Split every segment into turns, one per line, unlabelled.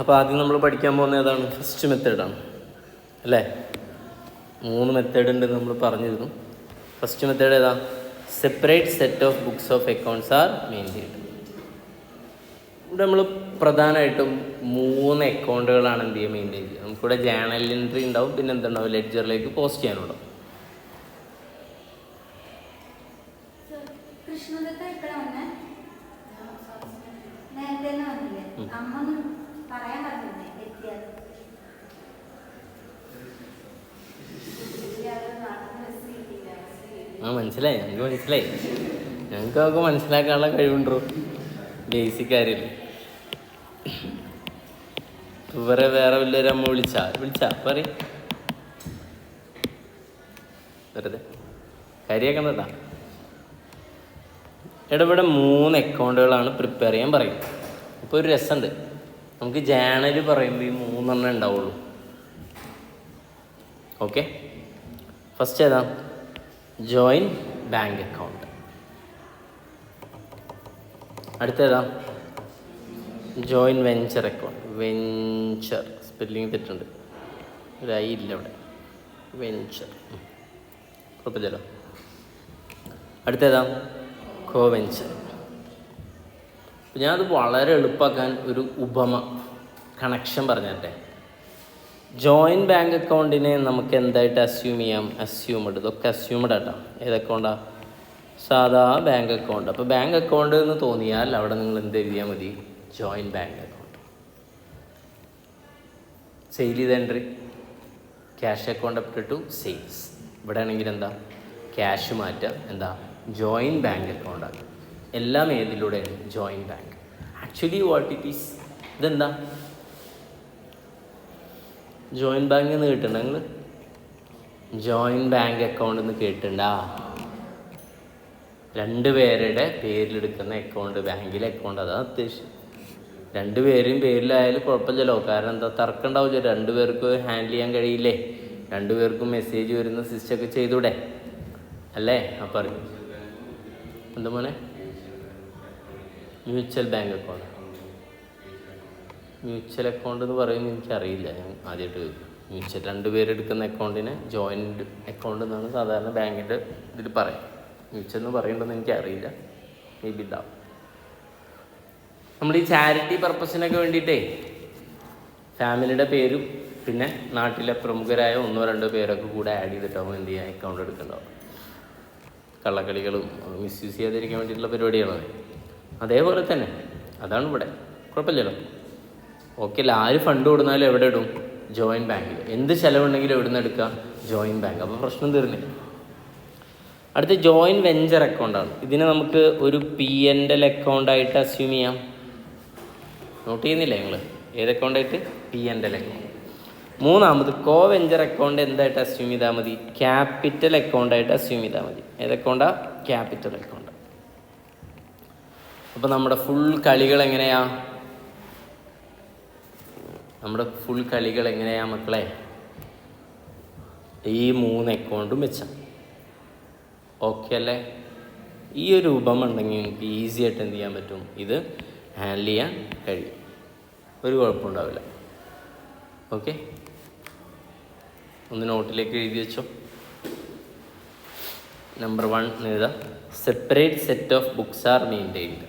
അപ്പോൾ ആദ്യം നമ്മൾ പഠിക്കാൻ പോകുന്നത് ഏതാണ്? ഫസ്റ്റ് മെത്തേഡാണ് അല്ലേ? 3 മെത്തേഡ് ഉണ്ട് നമ്മൾ പറഞ്ഞിരുന്നു. ഫസ്റ്റ് മെത്തേഡ് ഏതാ? Separate set of books of accounts R maintained. ഇവിടെ നമ്മൾ പ്രധാനമായിട്ടും 3 അക്കൗണ്ടുകളാണ് എന്ത് ചെയ്യുക, മെയിൻറ്റെയിൻ ചെയ്യുക. നമുക്കിവിടെ ജേണൽ എൻട്രി ഉണ്ടാവും, പിന്നെ എന്തുണ്ടാവും, ലെഡ്ജറിലേക്ക് പോസ്റ്റ് ചെയ്യാനുണ്ടാവും. മനസ്സിലായി, ഞങ്ങൾക്ക് മനസ്സിലാക്കാനുള്ള കഴിവുണ്ടോ ബേസിക് കാര്യമില്ല. വേറെ വല്ലൊരു അമ്മ വിളിച്ചാ പറയും, വെറുതെ കാര്യമാക്കണ്ടട്ടാ. ഇവിടെ 3 അക്കൗണ്ടുകളാണ് പ്രിപ്പയർ ചെയ്യാൻ പറയും. ഇപ്പോൾ ഒരു രസമുണ്ട്, നമുക്ക് ജേണൽ പറയുമ്പോൾ ഈ 3 ഉണ്ടാവുള്ളൂ. ഓക്കെ, ഫസ്റ്റ് ഏതാ? Joint bank account. അടുത്തേതാ? Joint venture account. Venture spelling തെറ്റുണ്ട്, ഒരു ഐ ഇല്ല ഇവിടെ. വെഞ്ചർ കുഴപ്പമില്ലല്ലോ. അടുത്തേതാ? Co venture. ഞാനത് വളരെ എളുപ്പമാക്കാൻ ഒരു കണക്ഷൻ പറഞ്ഞിട്ടെ. ജോയിൻറ്റ് ബാങ്ക് അക്കൗണ്ടിനെ നമുക്ക് എന്തായിട്ട് അസ്യൂം ചെയ്യാം? അസ്യൂംഡ്. ഇതൊക്കെ അസ്യൂംഡ് ആട്ടോ. ഏത് അക്കൗണ്ടാണ്? സാധാ ബാങ്ക് അക്കൗണ്ട്. അപ്പോൾ ബാങ്ക് അക്കൗണ്ട് എന്ന് തോന്നിയാൽ അവിടെ നിങ്ങൾ എന്ത് എഴുതിയാൽ മതി? Joint bank account. സെയിൽ ചെയ്ത entry cash account up to sales. ഇവിടെ ആണെങ്കിൽ എന്താ? ക്യാഷ് മാറ്റുക, എന്താ? ജോയിൻറ്റ് ബാങ്ക് അക്കൗണ്ട് ആക്കുക. എല്ലാം ഏതിലൂടെയാണ്? Joint bank. Actually what it is, ഇതെന്താ? ജോയിൻറ്റ് ബാങ്ക് എന്ന് കേട്ടിട്ടുണ്ടോ നിങ്ങൾ? ജോയിൻറ്റ് ബാങ്ക് അക്കൗണ്ട് എന്ന് കേട്ടിട്ടുണ്ടാ? 2 പേരുടെ പേരിലെടുക്കുന്ന അക്കൗണ്ട്, ബാങ്കിലെ അക്കൗണ്ട്. അതാണ് അത്യാവശ്യം. 2 പേരും പേരിലായാലും കുഴപ്പമില്ലല്ലോ. കാരണം എന്താ? തർക്കം ഉണ്ടാവില്ല. 2 പേർക്ക് ഹാൻഡിൽ ചെയ്യാൻ കഴിയില്ലേ? 2 പേർക്കും മെസ്സേജ് വരുന്ന സിസ്റ്റമൊക്കെ ചെയ്തൂടെ അല്ലേ? അപ്പം പറയും എന്താ മോനെ? Mutual bank account. Mutual account എന്ന് പറയുന്നത് എനിക്കറിയില്ല, ഞാൻ ആദ്യമായിട്ട് ചോദിക്കും. മ്യൂച്വൽ 2 പേരെടുക്കുന്ന അക്കൗണ്ടിന് ജോയിൻറ്റ് അക്കൗണ്ട് എന്നാണ് സാധാരണ ബാങ്കിൻ്റെ ഇതിൽ പറയും. മ്യൂച്വൽ എന്ന് പറയുന്നുണ്ടെന്ന് എനിക്കറിയില്ല, മേ ബി ഉണ്ടാവും. നമ്മൾ ഈ ചാരിറ്റി പർപ്പസിനൊക്കെ വേണ്ടിയിട്ടേ ഫാമിലിയുടെ പേരും പിന്നെ നാട്ടിലെ പ്രമുഖരായ 1-2 പേരൊക്കെ കൂടെ ആഡ് ചെയ്തിട്ടാവും എന്ത് ചെയ്യുക, അക്കൗണ്ട് എടുക്കുന്നുണ്ടാവും. കള്ളക്കളികളും മിസ്യൂസ് ചെയ്യാതിരിക്കാൻ വേണ്ടിയിട്ടുള്ള പരിപാടികളാണ്. അതേപോലെ തന്നെ അതാണ് ഇവിടെ. കുഴപ്പമില്ലല്ലോ. ഓക്കെ അല്ല, ആര് ഫണ്ട് കൊടുത്താലും എവിടെ ഇടും? ജോയിൻറ്റ് ബാങ്കിൽ. എന്ത് ചിലവുണ്ടെങ്കിലും എവിടെ നിന്ന് എടുക്കുക? Joint bank. അപ്പോൾ പ്രശ്നം തീർന്നില്ല. അടുത്ത ജോയിൻറ്റ് വെഞ്ചർ അക്കൗണ്ടാണ്. ഇതിനെ നമുക്ക് ഒരു P&L അക്കൗണ്ടായിട്ട് അസ്യൂം ചെയ്യാം. നോട്ട് ചെയ്യുന്നില്ലേ നിങ്ങൾ? ഏത് അക്കൗണ്ടായിട്ട്? P&L account. 3ാമത് കോ വെഞ്ചർ അക്കൗണ്ട് എന്തായിട്ട് അസ്യൂം ചെയ്താൽ മതി? ക്യാപിറ്റൽ അക്കൗണ്ടായിട്ട് അസ്യൂം ചെയ്താൽ മതി. ഏത് അക്കൗണ്ടാ? Capital account. അപ്പോൾ നമ്മുടെ ഫുൾ കളികൾ എങ്ങനെയാ മക്കളെ? ഈ 3 അക്കൗണ്ടും വെച്ചാൽ ഓക്കെ അല്ലേ? ഈ ഒരു രൂപം ഉണ്ടെങ്കിൽ നിങ്ങൾക്ക് ഈസി ആയിട്ട് എന്ത് ചെയ്യാൻ പറ്റും? ഇത് ഹാൻഡിൽ ചെയ്യാൻ കഴിയും, ഒരു കുഴപ്പമുണ്ടാവില്ല. ഓക്കെ, ഒന്ന് നോട്ടിലേക്ക് എഴുതി വെച്ചോ. നമ്പർ 1 എഴുതാ. Separate set of books are maintained.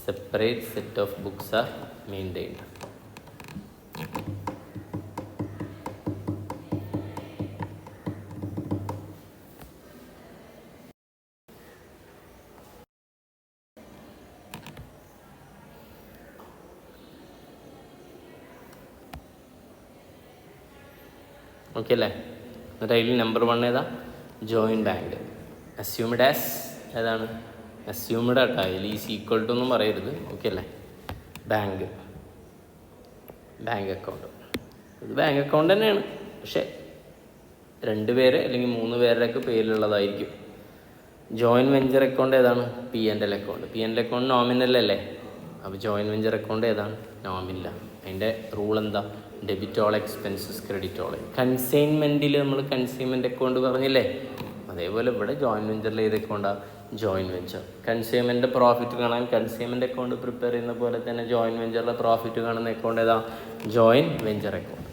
Separate set of books are maintained. Okay അല്ലേ? എന്നിട്ട് അതിൽ നമ്പർ 1 ഏതാ? Joint bank. അസ്യൂംഡ് ആസ് ഏതാണ്? അസ്യൂംഡ് ആട്ടോ. അതിൽ ഈസ് ഈക്വൽ ടു ഒന്നും പറയരുത്. ഓക്കെ അല്ലേ? Bank account. ഇത് ബാങ്ക് അക്കൗണ്ട് തന്നെയാണ്, പക്ഷേ 2 പേര് അല്ലെങ്കിൽ 3 പേരുടെയൊക്കെ പേരിലുള്ളതായിരിക്കും. ജോയിൻറ്റ് വെഞ്ചർ അക്കൗണ്ട് ഏതാണ്? P&L account. P&L account nominal അല്ലേ? അപ്പോൾ ജോയിൻറ്റ് വെഞ്ചർ അക്കൗണ്ട് ഏതാണ്? നോമിനലാണ്. അതിൻ്റെ റൂൾ എന്താ? Debit all expenses, credit all. കൺസൈൻമെൻറ്റിൽ നമ്മൾ കൺസൈൻമെൻറ്റ് അക്കൗണ്ട് പറഞ്ഞില്ലേ? അതേപോലെ ഇവിടെ ജോയിൻറ്റ് വെഞ്ചറിൽ ഏത് അക്കൗണ്ടാണ്? Joint venture. കൺസ്യൂമറിൻ്റെ പ്രോഫിറ്റ് കാണാൻ കൺസ്യൂമറിൻ്റെ അക്കൗണ്ട് പ്രിപ്പയർ ചെയ്യുന്ന പോലെ തന്നെ ജോയിൻറ്റ് വെഞ്ചറിലെ പ്രോഫിറ്റ് കാണുന്ന അക്കൗണ്ട് ഏതാ? Joint venture account.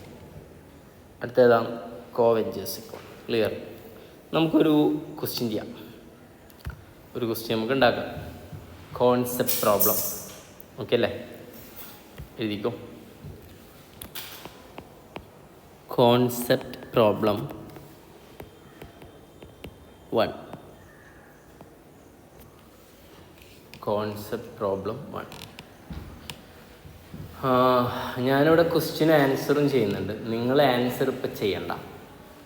അടുത്തേതാണ് കോ വെഞ്ചേഴ്സ് അക്കൗണ്ട്. ക്ലിയർ? നമുക്കൊരു ക്വസ്റ്റ്യൻ ചെയ്യാം. ഒരു ക്വസ്റ്റ്യൻ നമുക്ക് ഉണ്ടാക്കാം. Concept problem. ഓക്കെ അല്ലേ? എഴുതിക്കോ. Concept problem 1. Concept problem 1. ഞാനിവിടെ ക്വസ്റ്റ്യനും ആൻസറും ചെയ്യുന്നുണ്ട്. നിങ്ങൾ ആൻസർ ഇപ്പം ചെയ്യണ്ട,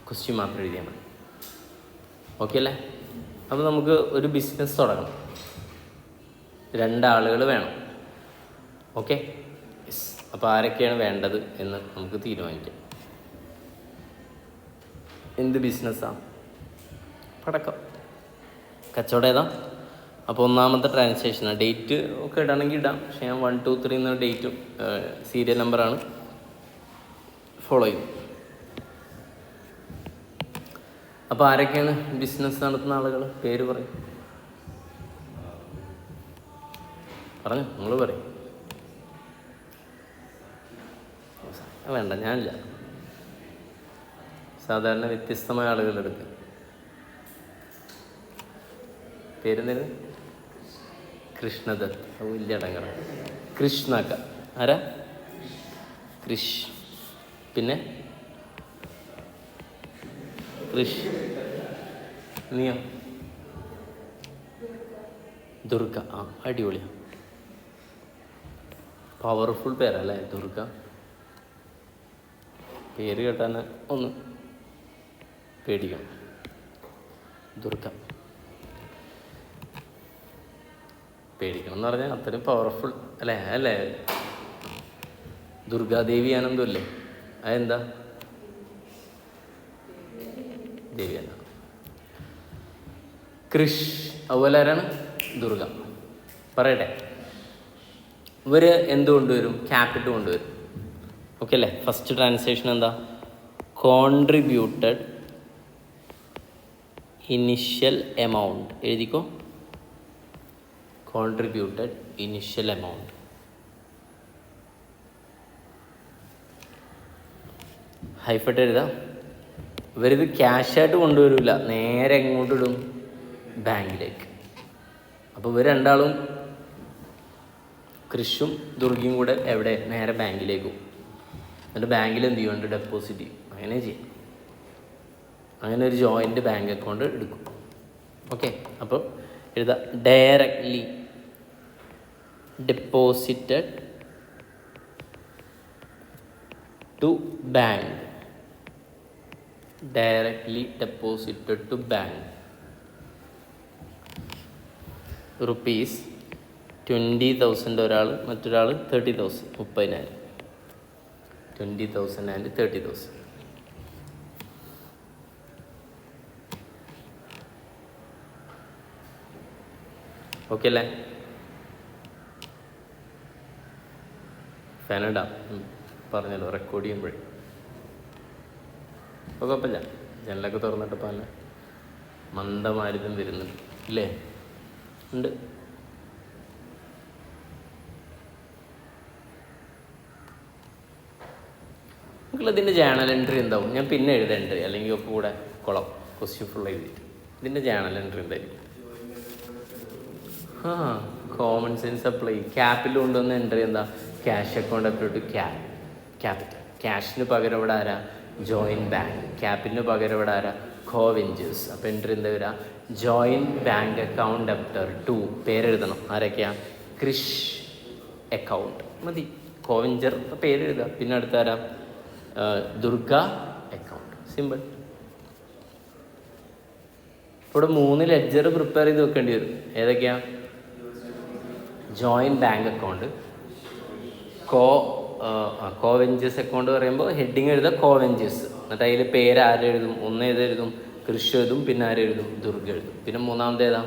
ക്വസ്റ്റ്യൻ മാത്രം എഴുതിയാൽ മതി. ഓക്കെ അല്ലേ? അപ്പോൾ നമുക്ക് ഒരു ബിസിനസ് തുടങ്ങണം. 2 ആളുകൾ വേണം. ഓക്കെ? യെസ്. അപ്പോൾ ആരൊക്കെയാണ് വേണ്ടത് എന്ന് നമുക്ക് തീരുമാനിക്കാം. എന്ത് ബിസിനസ്സാണ്? പടക്കം കച്ചവടം ഏതാ? അപ്പോൾ ഒന്നാമത്തെ ട്രാൻസാക്ഷനാണ്. ഡേറ്റ് ഒക്കെ ഇടണമെങ്കിൽ ഇടാം, പക്ഷേ ഞാൻ 1, 2, 3 എന്ന ഡേറ്റും സീരിയൽ നമ്പറാണ് ഫോളോ ചെയ്യുന്നത്. അപ്പോൾ ആരൊക്കെയാണ് ബിസിനസ് നടത്തുന്ന ആളുകൾ? പേര് പറയും. പറഞ്ഞു, നിങ്ങൾ പറയും. വേണ്ട, ഞാനില്ല. സാധാരണ വ്യത്യസ്തമായ ആളുകളെടുക്കുക. പേരെന്തേലും? കൃഷ്ണദത്ത്. അത് വലിയ അടങ്ങറ. കൃഷ്ണക്ക. ആരാ? കൃഷ്. പിന്നെ കൃഷ്. നീയോ? ദുർഗ. ആ, അടിപൊളിയാണ്. പവർഫുൾ പേരല്ലേ ദുർഗ? പേര് കേട്ടാൽ ഒന്ന് പേടിക്കണം. ദുർഗ പേടിക്കണം എന്ന് പറഞ്ഞാൽ അത്രയും പവർഫുൾ അല്ലേ? അല്ലേ? ദുർഗാദേവി ആനന്ദം അല്ലേ? അതെന്താ ദേവിയല്ല. കൃഷ്. അതുപോലെ ആരാണ്? ദുർഗ. പറയട്ടെ. ഇവർ എന്ത് കൊണ്ടുവരും? ക്യാപിറ്റൽ കൊണ്ടുവരും. ഓക്കെ അല്ലേ? ഫസ്റ്റ് ട്രാൻസാക്ഷൻ എന്താ? Contributed initial amount. എഴുതിക്കോ. Contributed initial amount. ഹൈഫട്ട് എഴുതാം. ഇവരിത് ക്യാഷായിട്ട് കൊണ്ടുവരില്ല, നേരെ എങ്ങോട്ട് ഇടും? ബാങ്കിലേക്ക്. അപ്പോൾ ഇവർ 2 ആളും കൃഷും ദുർഗയും കൂടെ എവിടെ? നേരെ ബാങ്കിലേക്ക് പോകും. എന്നിട്ട് ബാങ്കിൽ എന്ത് ചെയ്യുന്നുണ്ട്? ഡെപ്പോസിറ്റ് ചെയ്യും. അങ്ങനെ ചെയ്യും. അങ്ങനെ ഒരു ജോയിൻ്റ് ബാങ്ക് അക്കൗണ്ട് എടുക്കും. ഓക്കെ? അപ്പോൾ എഴുതാം. Directly deposited to bank. Directly deposited to bank rupees 20,000 ഒരാൾ, മറ്റൊരാൾ 30,000. 30,000. 20,000 ആൻഡ് 30,000. ഓക്കെ അല്ലേ? ഫാനിടാം, പറഞ്ഞല്ലോ, റെക്കോർഡ് ചെയ്യുമ്പോഴേ. അപ്പോൾ കുഴപ്പമില്ല, ജനലൊക്കെ തുറന്നിട്ട് പല മന്ദമാരുതം വരുന്നുണ്ട് ഇല്ലേ? ഉണ്ട്. ഇതിൻ്റെ ജേണൽ എൻട്രി എന്താവും? ഞാൻ പിന്നെ എഴുതേണ്ടത്, അല്ലെങ്കിൽ ഒക്കെ കൂടെ കുളം ക്വസ്റ്റ്യൻ ഫുൾ എഴുതിയിട്ട്. ഇതിൻ്റെ ജേണൽ എൻട്രി എന്തായിരിക്കും? Common sense apply. ക്യാപിറ്റൽ കൊണ്ടുവന്ന എൻട്രി എന്താ? Cash account apply to capital. ക്യാഷിന് പകരം ഇവിടെ ആരാ? Joint bank. ക്യാപിറ്റലിന് പകരം ഇവിടെ ആരാ? കോ വെഞ്ചേഴ്സ്. അപ്പോൾ എൻട്രി എന്താ വരിക? Joint bank account അപ്റ്റർ to. പേരെഴുതണം. ആരൊക്കെയാ? കൃഷ് അക്കൗണ്ട് മതി. കോ വെഞ്ചർ പേര് എഴുതുക. പിന്നെ അടുത്ത ആരാ? ദുർഗ അക്കൗണ്ട്. സിമ്പിൾ. ഇവിടെ 3 ലെഡ്ജർ പ്രിപ്പയർ ചെയ്ത് വെക്കേണ്ടി വരും. ഏതൊക്കെയാ? ജോയിൻറ്റ് ബാങ്ക് അക്കൗണ്ട്, കോ വെഞ്ചേഴ്സ് അക്കൗണ്ട് പറയുമ്പോൾ ഹെഡിങ് എഴുതുക കോ വെഞ്ചേഴ്സ്. എന്നിട്ട് അതിൽ പേര് ആരെഴുതും? ഒന്ന് ഏതെഴുതും? കൃഷി എഴുതും. പിന്നെ ആരെഴുതും? ദുർഗ എഴുതും. പിന്നെ മൂന്നാമതേതാ?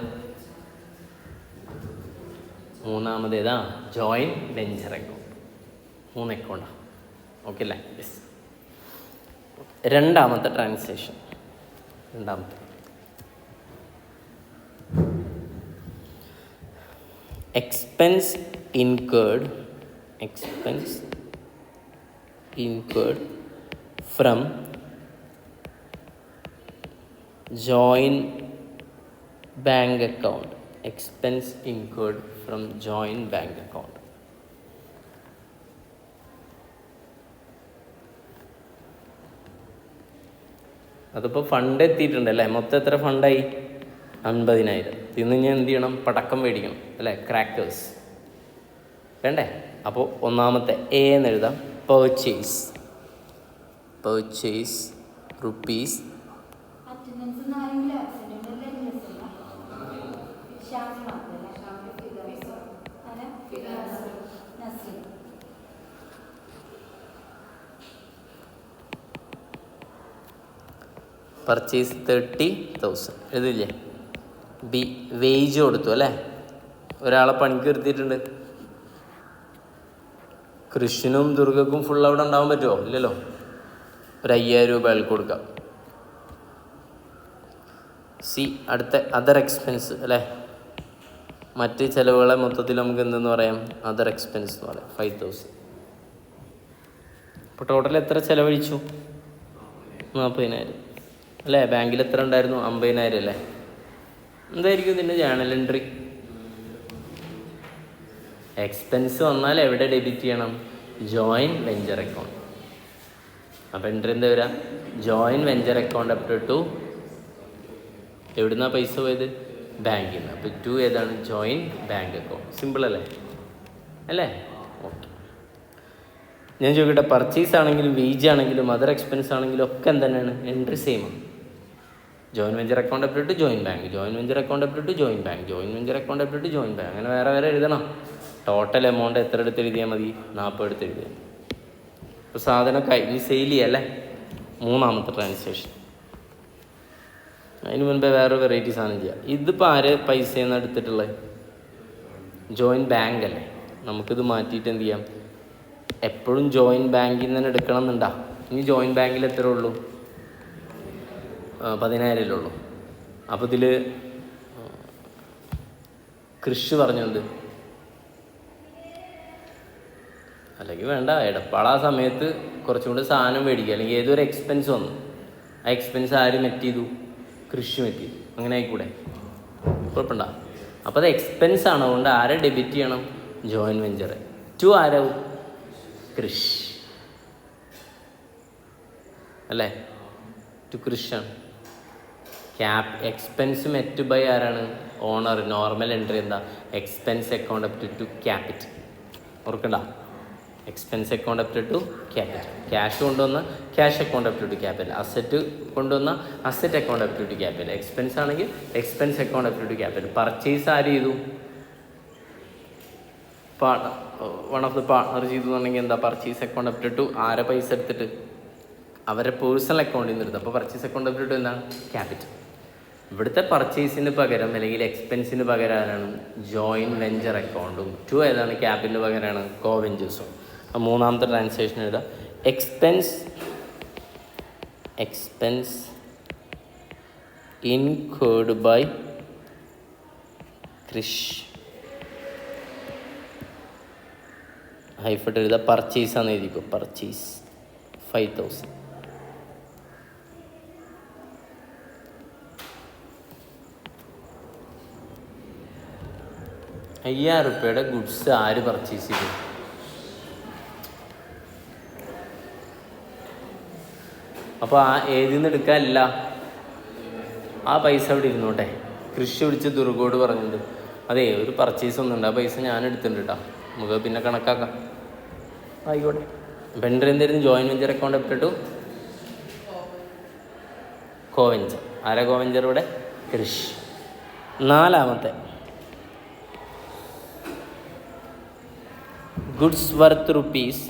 Joint venture account. 3 അക്കൗണ്ടാണ്. ഓക്കെ അല്ലേ? യെസ്. രണ്ടാമത്തെ transaction. Expense incurred from joint bank account. Expense incurred from joint bank account. അതിപ്പോൾ ഫണ്ട് എത്തിയിട്ടുണ്ട് അല്ലേ? മൊത്തം എത്ര ഫണ്ടായി? 50,000. ഇന്ന് ഞാൻ എന്ത് ചെയ്യണം? പടക്കം മേടിക്കണം അല്ലേ? ക്രാക്കേഴ്സ് വേണ്ടേ? അപ്പോൾ ഒന്നാമത്തെ എ എന്ന് എഴുതാം. Purchase rupees 30,000 എഴുതില്ലേ? ബി വേജ് കൊടുത്തു അല്ലേ? ഒരാളെ പണിക്ക് നിർത്തിയിട്ടുണ്ട്. കൃഷ്ണനും ദുർഗക്കും ഫുൾ അവിടെ ഉണ്ടാവാൻ പറ്റുമോ? ഇല്ലല്ലോ. ഒരു 5,000 രൂപ അയാൾക്ക് കൊടുക്കാം. സി അടുത്ത അതർ എക്സ്പെൻസ് അല്ലേ? മറ്റ് ചിലവുകളെ മൊത്തത്തിൽ നമുക്ക് എന്തെന്ന് പറയാം? അതർ എക്സ്പെൻസ് എന്ന് പറയാം. 5,000. ഇപ്പോൾ ടോട്ടൽ എത്ര ചിലവഴിച്ചു? 40,000 അല്ലേ? ബാങ്കിൽ എത്ര ഉണ്ടായിരുന്നു? 50,000 അല്ലേ? എന്തായിരിക്കും ഇതിൻ്റെ ജേണൽ എൻട്രി? എക്സ്പെൻസ് വന്നാൽ എവിടെ ഡെബിറ്റ് ചെയ്യണം? Joint venture account. അപ്പോൾ എൻട്രി എന്താ വരിക? Joint venture account up to എവിടുന്നാണ് പൈസ പോയത്? ബാങ്കിൽ നിന്ന്. അപ്പോൾ 2 ഏതാണ്? Joint bank account. സിമ്പിൾ അല്ലേ? ഓക്കെ. ഞാൻ ചോദിക്കട്ടെ, പർച്ചേസ് ആണെങ്കിലും വേജ് ആണെങ്കിലും അതർ എക്സ്പെൻസ് ആണെങ്കിലും ഒക്കെ എന്താണ്? എൻട്രി സെയിമാണ്. Joint venture account up to joint bank, joint venture account up to joint bank, joint venture account up to joint bank. അങ്ങനെ വേറെ എഴുതണം. ടോട്ടൽ എമൗണ്ട് എത്ര എടുത്ത് എഴുതിയാൽ മതി? 40 എടുത്ത് എഴുതിയാൽ. ഇപ്പോൾ സാധനം കഴിഞ്ഞ് സെയിൽ ചെയ്യല്ലേ? മൂന്നാമത്തെ ട്രാൻസാക്ഷൻ. അതിന് മുൻപേ വേറെ വെറൈറ്റി സാധനം ചെയ്യാം. ഇതിപ്പോൾ ആര് പൈസയെന്ന് എടുത്തിട്ടുള്ളത്? ജോയിൻറ്റ് ബാങ്ക് അല്ലേ? നമുക്കിത് മാറ്റിയിട്ട് എന്ത് ചെയ്യാം? എപ്പോഴും ജോയിൻറ്റ് ബാങ്കിൽ നിന്ന് തന്നെ എടുക്കണം എന്നുണ്ടാ? ഇനി ജോയിൻറ്റ് ബാങ്കിൽ എത്ര ഉള്ളൂ? 10,000 ഉള്ളൂ. അപ്പോൾ ഇതിൽ കൃഷി പറഞ്ഞത് അല്ലെങ്കിൽ വേണ്ട, എടപ്പാൾ ആ സമയത്ത് കുറച്ചും കൂടി സാധനം മേടിക്കുക, അല്ലെങ്കിൽ ഏതൊരു എക്സ്പെൻസ് വന്നു, ആ എക്സ്പെൻസ് ആര് മെറ്റ് ചെയ്തു? കൃഷി മെറ്റ് ചെയ്തു. അങ്ങനെ ആയിക്കൂടെ? കുഴപ്പമുണ്ടോ? അപ്പോൾ അത് എക്സ്പെൻസ് ആണ്. അതുകൊണ്ട് ആരെ ഡെബിറ്റ് ചെയ്യണം? Joint venture. 2 ആരാവും? കൃഷി അല്ലേ? 2 കൃഷിയാണ്. എക്സ്പെൻസ് മെറ്റ് ബൈ ആരാണ്? ഓണർ. നോർമൽ എൻട്രി എന്താ? Expense account up to capital. ഓർക്കണ്ട? Expense account up to capital. Cash കൊണ്ടുവന്ന cash account up to capital. Asset കൊണ്ടുവന്ന asset account up to capital. Expense ആണെങ്കിൽ expense account up to capital. Purchase ആര് ചെയ്തു? One of the partner ചെയ്തു എന്നുണ്ടെങ്കിൽ എന്താ? Purchase account up to ആരെ പൈസ എടുത്തിട്ട്? അവരെ പേഴ്സണൽ അക്കൗണ്ടിൽ നിന്ന് എടുത്ത്. അപ്പോൾ പർച്ചേസ് അക്കൗണ്ട് അപ് ടു എന്താണ്? ക്യാപിറ്റൽ. ഇവിടുത്തെ പർച്ചേസിന് പകരം അല്ലെങ്കിൽ എക്സ്പെൻസിന് പകരം ആരാണ്? ജോയിൻറ്റ് വെഞ്ചർ അക്കൗണ്ടും. 2 ഏതാണ്? ക്യാപിറ്റലിന് പകരമാണ് കോ വെഞ്ചേഴ്സും. മൂന്നാമത്തെ ട്രാൻസാക്ഷൻ എഴുതാം. എക്സ്പെൻസ് ഇൻകേർഡ് ബൈ കൃഷ്. ഹൈഫട്ട് എഴുതാം. പർച്ചേസ് ആണെന്ന് എഴുതിക്കോ. പർച്ചേസ് 5,000. ₹5,000 ഗുഡ്സ് ആര് പർച്ചേസ് ചെയ്തു? അപ്പോൾ ആ ഏതിൽ നിന്ന് എടുക്കാനില്ല, ആ പൈസ അവിടെ ഇരുന്നോട്ടെ. കൃഷി വിളിച്ച് ദുർഗോട് പറഞ്ഞിട്ടുണ്ട്, അതെ ഒരു പർച്ചേസ് ഒന്നുണ്ട്, ആ പൈസ ഞാൻ എടുത്തിട്ടുണ്ട് കേട്ടോ, നമുക്ക് പിന്നെ കണക്കാക്കാം. ആയിക്കോട്ടെ. വെണ്ടർ എന്തായിരുന്നു? Joint venture account up to co-venturer. ആരാ കോവെഞ്ചർ ഇവിടെ? കൃഷി. നാലാമത്തെ goods worth rupees.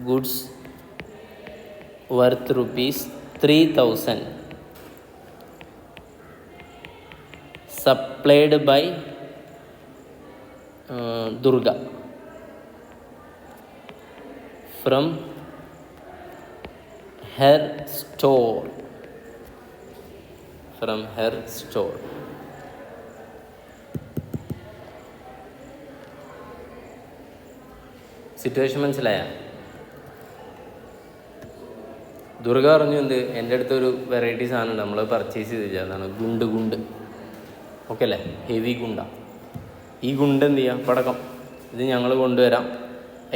Goods worth rupees 3,000 supplied by Durga from her store. From her store. Situation മനസ്സിലായ? ദുർഗ പറഞ്ഞു എന്ത്, എൻ്റെ അടുത്തൊരു വെറൈറ്റി സാധനം ഉണ്ട്, നമ്മൾ പർച്ചേസ് ചെയ്തില്ല, അതാണ് ഗുണ്ട്. ഓക്കെ അല്ലേ? ഹെവി ഗുണ്ട. ഈ ഗുണ്ട് എന്ത് ചെയ്യാം, പടക്കം ഇത് ഞങ്ങൾ കൊണ്ടുവരാം,